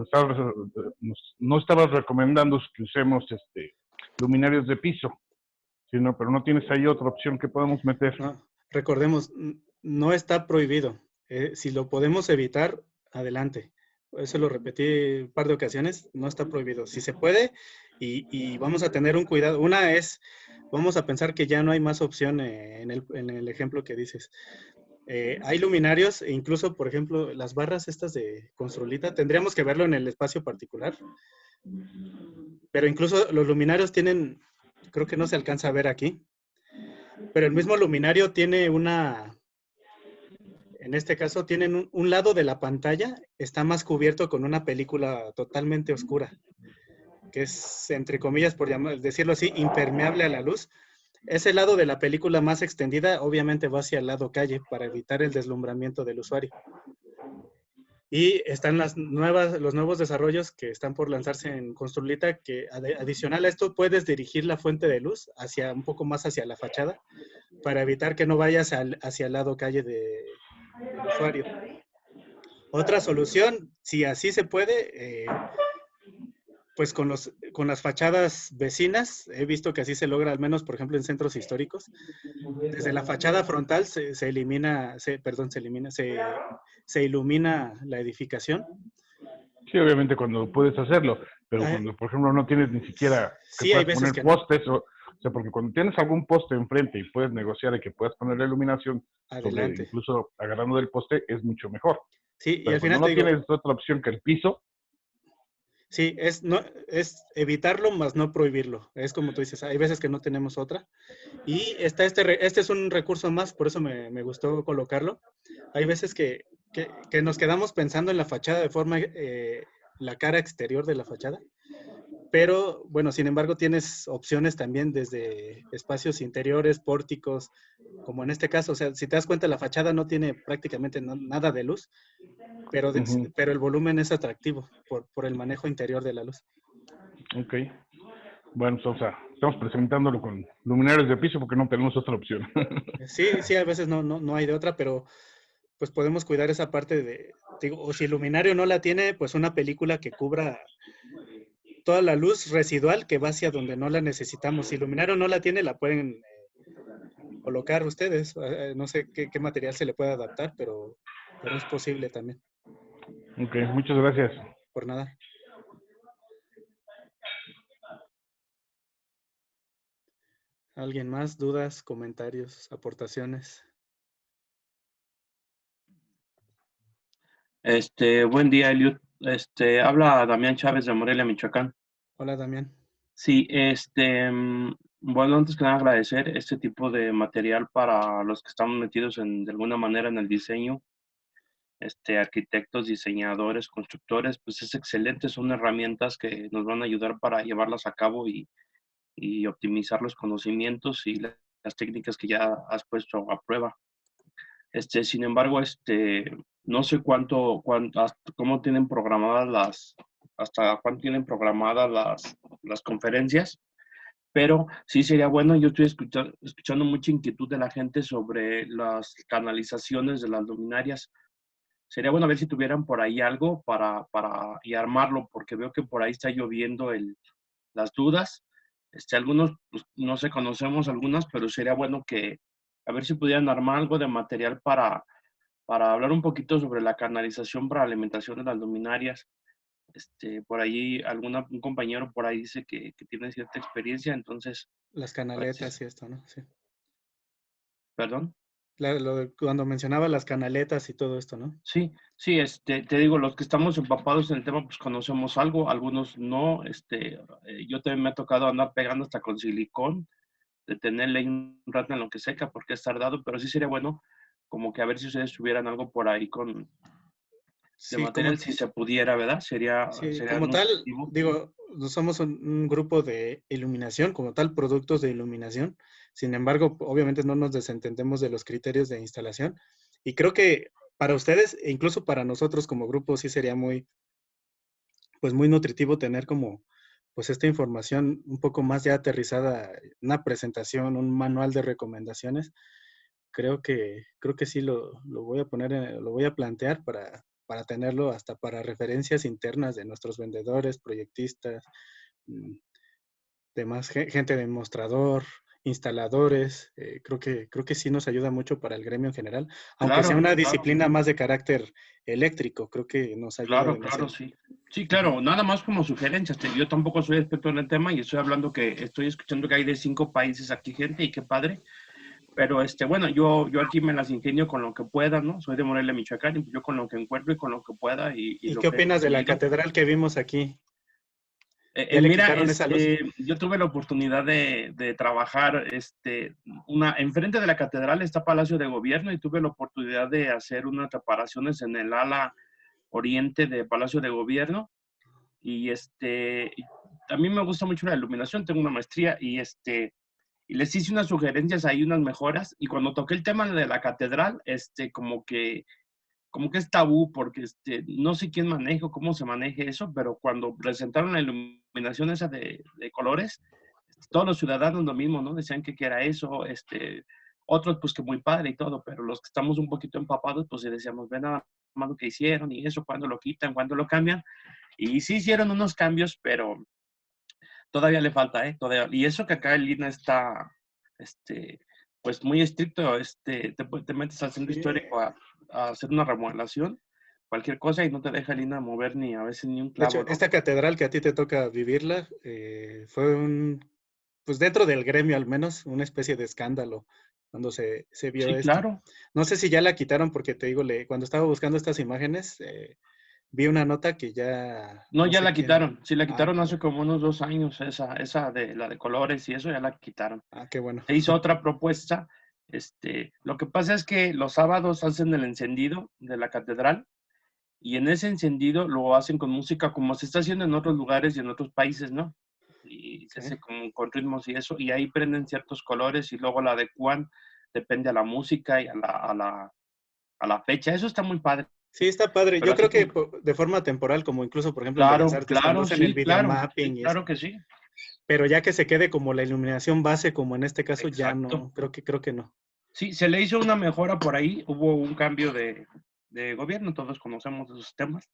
estabas recomendando que usemos luminarios de piso, pero no tienes ahí otra opción que podemos meter? No, recordemos, no está prohibido. Si lo podemos evitar, adelante. Eso lo repetí un par de ocasiones, no está prohibido. Si se puede, y vamos a tener un cuidado. Una es, vamos a pensar que ya no hay más opción en el ejemplo que dices. Hay luminarios, e incluso, por ejemplo, las barras estas de Construlita, tendríamos que verlo en el espacio particular. Pero incluso los luminarios tienen, creo que no se alcanza a ver aquí, pero el mismo luminario tiene en este caso, tienen un lado de la pantalla, está más cubierto con una película totalmente oscura, que es, entre comillas, por decirlo así, impermeable a la luz. Ese lado de la película más extendida, obviamente, va hacia el lado calle para evitar el deslumbramiento del usuario. Y están los nuevos desarrollos que están por lanzarse en Construlita, que adicional a esto puedes dirigir la fuente de luz un poco más hacia la fachada para evitar que no vayas hacia el lado calle del usuario. Otra solución, si así se puede, Pues con las fachadas vecinas, he visto que así se logra, al menos, por ejemplo, en centros históricos. Desde la fachada frontal se ilumina la edificación. Sí, obviamente cuando puedes hacerlo, pero Ah, cuando, por ejemplo, no tienes ni siquiera que sí, hay puedas veces poner que no. postes, o sea, porque cuando tienes algún poste enfrente y puedes negociar y que puedas poner la iluminación sobre, Adelante. incluso agarrando del poste, es mucho mejor. Sí, y Pero al cuando final te no digo, tienes otra opción que el piso, sí, es evitarlo más no prohibirlo. Es como tú dices, hay veces que no tenemos otra. Y está este es un recurso más, por eso me gustó colocarlo. Hay veces que nos quedamos pensando en la fachada de forma, la cara exterior de la fachada. Pero bueno, sin embargo, tienes opciones también desde espacios interiores, pórticos, como en este caso. O sea, si te das cuenta, la fachada no tiene prácticamente nada de luz, pero, pero el volumen es atractivo por el manejo interior de la luz. ok. Bueno, o sea, estamos presentándolo con luminarias de piso porque no tenemos otra opción. Sí, sí, a veces no hay de otra, pero pues podemos cuidar esa parte digo, o si el luminario no la tiene, pues una película que cubra toda la luz residual que va hacia donde no la necesitamos. Si el luminario no la tiene, la pueden colocar ustedes. No sé qué material se le puede adaptar, pero es posible también. Ok, muchas gracias. Por nada. ¿Alguien más? ¿Dudas, comentarios, aportaciones? Buen día, Eliud. Habla Damián Chávez de Morelia, Michoacán. Hola, Damián. Sí, bueno, antes que nada agradecer este tipo de material para los que estamos metidos de alguna manera en el diseño, arquitectos, diseñadores, constructores, pues es excelente, son herramientas que nos van a ayudar para llevarlas a cabo y optimizar los conocimientos y las técnicas que ya has puesto a prueba. Sin embargo, no sé cómo tienen programadas hasta cuándo tienen programadas las conferencias, pero sí sería bueno. Yo estoy escuchando mucha inquietud de la gente sobre las canalizaciones de las luminarias. Sería bueno ver si tuvieran por ahí algo y armarlo, porque veo que por ahí está lloviendo las dudas. Algunos, pues, no sé, conocemos algunas, pero sería bueno a ver si pudieran armar algo de material para hablar un poquito sobre la canalización para alimentación de las luminarias. Por ahí un compañero por ahí dice que tiene cierta experiencia, entonces... Las canaletas y esto, ¿no? Sí. ¿Perdón? Cuando mencionaba las canaletas y todo esto, ¿no? Sí, sí, te digo, los que estamos empapados en el tema, pues conocemos algo, algunos no. Yo también me ha tocado andar pegando hasta con silicón, de tenerle ahí un rato en lo que seca, porque es tardado, pero sí sería bueno como que a ver si ustedes tuvieran algo por ahí de Sí, material, si se pudiera, ¿verdad? Sería como tal, nutritivo. digo, somos un grupo de iluminación, como tal, productos de iluminación. Sin embargo, obviamente no nos desentendemos de los criterios de instalación. Y creo que para ustedes, e incluso para nosotros como grupo, sí sería muy nutritivo tener como, pues esta información un poco más ya aterrizada, una presentación, un manual de recomendaciones. Creo que sí lo voy a poner, lo voy a plantear para tenerlo hasta para referencias internas de nuestros vendedores, proyectistas, demás gente de mostrador, instaladores. Creo que sí nos ayuda mucho para el gremio en general, aunque sea una disciplina más de carácter eléctrico. Creo que nos ayuda demasiado. Claro, sí. Sí, claro, nada más como sugerencias. Yo tampoco soy experto en el tema y estoy escuchando que hay de 5 países aquí gente y qué padre. Pero bueno, yo aquí me las ingenio con lo que pueda, ¿no? Soy de Morelia, Michoacán, y yo con lo que encuentro y con lo que pueda. ¿Y qué opinas de la catedral que vimos aquí? Mira, yo tuve la oportunidad de trabajar, enfrente de la catedral está Palacio de Gobierno y tuve la oportunidad de hacer unas reparaciones en el ala oriente de Palacio de Gobierno. Y a mí me gusta mucho la iluminación, tengo una maestría y les hice unas sugerencias ahí, unas mejoras, y cuando toqué el tema de la catedral, como que es tabú, porque no sé quién maneja o cómo se maneje eso, pero cuando presentaron la iluminación esa de colores, todos los ciudadanos lo mismo, ¿no? Decían que era eso, otros pues que muy padre y todo, pero los que estamos un poquito empapados, pues decíamos, ven nada más lo que hicieron y eso, cuándo lo quitan, cuándo lo cambian, y sí hicieron unos cambios, pero todavía le falta, ¿eh? Todavía. Y eso que acá el INA está, pues muy estricto, te metes al centro histórico a hacer una remodelación, cualquier cosa, y no te deja el INA mover ni a veces ni un De hecho, clavo, ¿no? esta catedral que a ti te toca vivirla, fue pues dentro del gremio al menos, una especie de escándalo cuando se vio Sí, esto. claro. No sé si ya la quitaron porque te digo, cuando estaba buscando estas imágenes, vi una nota que ya No, no ya sé la quién. quitaron. Sí, la Ah, quitaron qué hace bueno. como unos 2 años, esa de la de colores y eso ya la quitaron. Ah, qué bueno. Se hizo otra propuesta. Lo que pasa es que los sábados hacen el encendido de la catedral y en ese encendido lo hacen con música como se está haciendo en otros lugares y en otros países, ¿no? Y se hace con ritmos y eso, y ahí prenden ciertos colores y luego la adecuan, depende a la música y a la fecha. Eso está muy padre. Sí, está padre. Pero Yo así creo que como, de forma temporal, como incluso, por ejemplo, en Bellas claro, Artes, cuando claro, hacen el sí, videomapping y claro eso. que sí. Pero ya que se quede como la iluminación base, como en este caso, ya Exacto. no, creo que no. Sí, se le hizo una mejora por ahí, hubo un cambio de gobierno, todos conocemos esos temas.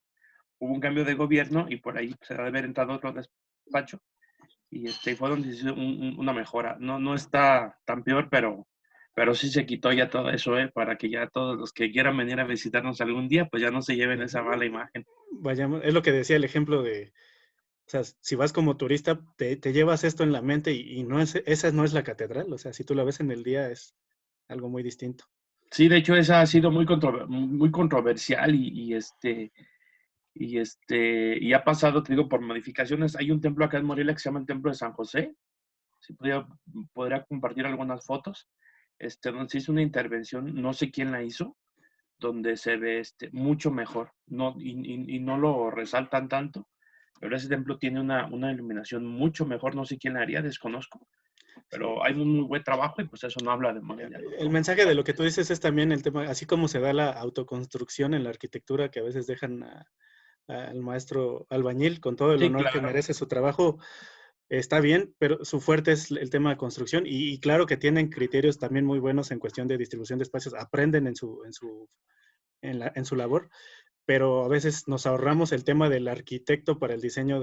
Hubo un cambio de gobierno y por ahí se debe haber entrado otro despacho y fue donde se hizo una mejora. No, no está tan peor, pero sí se quitó ya todo eso, para que ya todos los que quieran venir a visitarnos algún día, pues ya no se lleven esa mala imagen. Vayamos, es lo que decía el ejemplo de, o sea, si vas como turista, te llevas esto en la mente y no esa no es la catedral. O sea, si tú la ves en el día es algo muy distinto. Sí, de hecho esa ha sido muy controversial y ha pasado, te digo, por modificaciones. Hay un templo acá en Morelia que se llama el Templo de San José. Si podría compartir algunas fotos, donde se hizo una intervención, no sé quién la hizo, donde se ve mucho mejor, no, y no lo resaltan tanto, pero ese templo tiene una iluminación mucho mejor, no sé quién la haría, desconozco, pero hay un muy buen trabajo y pues eso no habla de Morelia, ¿no? El mensaje de lo que tú dices es también el tema, así como se da la autoconstrucción en la arquitectura, que a veces dejan al maestro albañil con todo el Sí, honor que claro. merece su trabajo, está bien, pero su fuerte es el tema de construcción y claro que tienen criterios también muy buenos en cuestión de distribución de espacios, aprenden en su labor, pero a veces nos ahorramos el tema del arquitecto para el diseño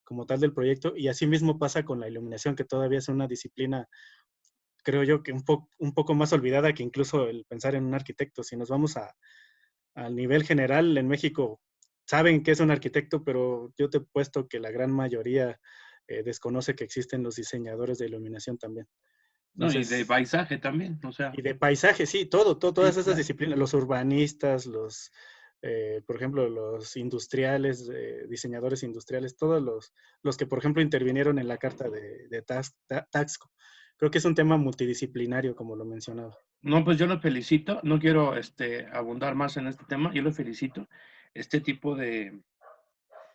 como tal del proyecto y así mismo pasa con la iluminación, que todavía es una disciplina, creo yo, que un poco más olvidada que incluso el pensar en un arquitecto. Si nos vamos al nivel general, en México saben que es un arquitecto, pero yo te he puesto que la gran mayoría desconoce que existen los diseñadores de iluminación también. No, y de Entonces, paisaje también, o sea. y de paisaje, sí, todas Sí, esas claro. disciplinas, los urbanistas, por ejemplo, los industriales, diseñadores industriales, todos los que, por ejemplo, intervinieron en la carta de Taxco. Creo que es un tema multidisciplinario, como lo mencionaba. No, pues yo lo felicito, no quiero abundar más en este tema, yo lo felicito. Este tipo de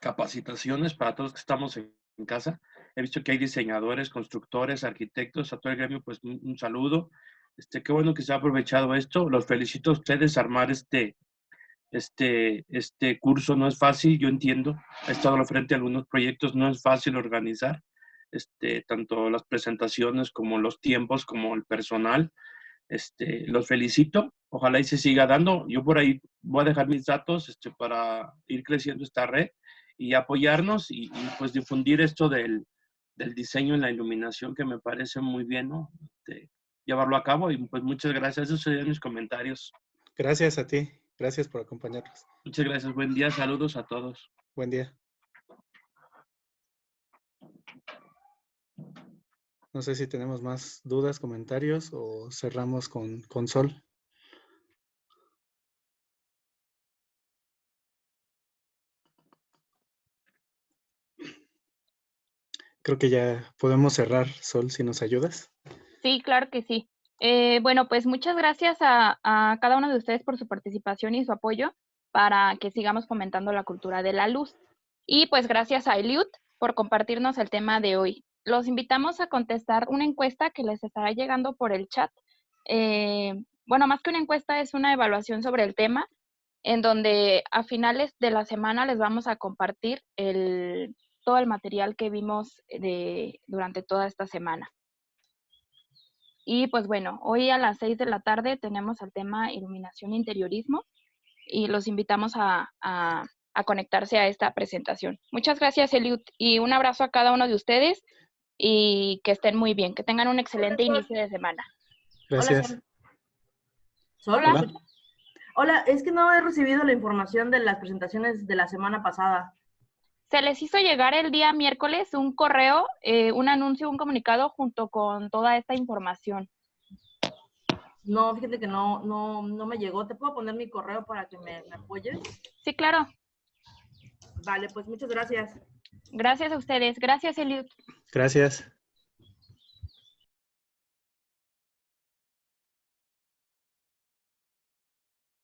capacitaciones para todos los que estamos en casa. He visto que hay diseñadores, constructores, arquitectos, a todo el gremio, pues un saludo. Qué bueno que se ha aprovechado esto. Los felicito a ustedes. Armar este curso no es fácil, yo entiendo. He estado al frente de algunos proyectos, no es fácil organizar tanto las presentaciones como los tiempos, como el personal. Los felicito. Ojalá y se siga dando. Yo por ahí voy a dejar mis datos para ir creciendo esta red y apoyarnos y pues difundir esto del diseño en la iluminación, que me parece muy bien, ¿no? Llevarlo a cabo y pues muchas gracias. Esos serían mis comentarios. Gracias a ti. Gracias por acompañarnos. Muchas gracias. Buen día. Saludos a todos. Buen día. No sé si tenemos más dudas, comentarios o cerramos con Sol. Creo que ya podemos cerrar, Sol, si nos ayudas. Sí, claro que sí. Bueno, pues muchas gracias a cada uno de ustedes por su participación y su apoyo para que sigamos fomentando la cultura de la luz. Y pues gracias a Eliud por compartirnos el tema de hoy. Los invitamos a contestar una encuesta que les estará llegando por el chat. Bueno, más que una encuesta, es una evaluación sobre el tema, en donde a finales de la semana les vamos a compartir todo el material que vimos durante toda esta semana. Y pues bueno, hoy a las 6 de la tarde tenemos el tema iluminación e interiorismo y los invitamos a a conectarse a esta presentación. Muchas gracias, Eliud, y un abrazo a cada uno de ustedes y que estén muy bien, que tengan un excelente inicio de semana. Gracias. Hola. Hola, es que no he recibido la información de las presentaciones de la semana pasada. Se les hizo llegar el día miércoles un correo, un anuncio, un comunicado junto con toda esta información. No, fíjate que no me llegó. ¿Te puedo poner mi correo para que me apoyes? Sí, claro. Vale, pues muchas gracias. Gracias a ustedes. Gracias, Eliud. Gracias.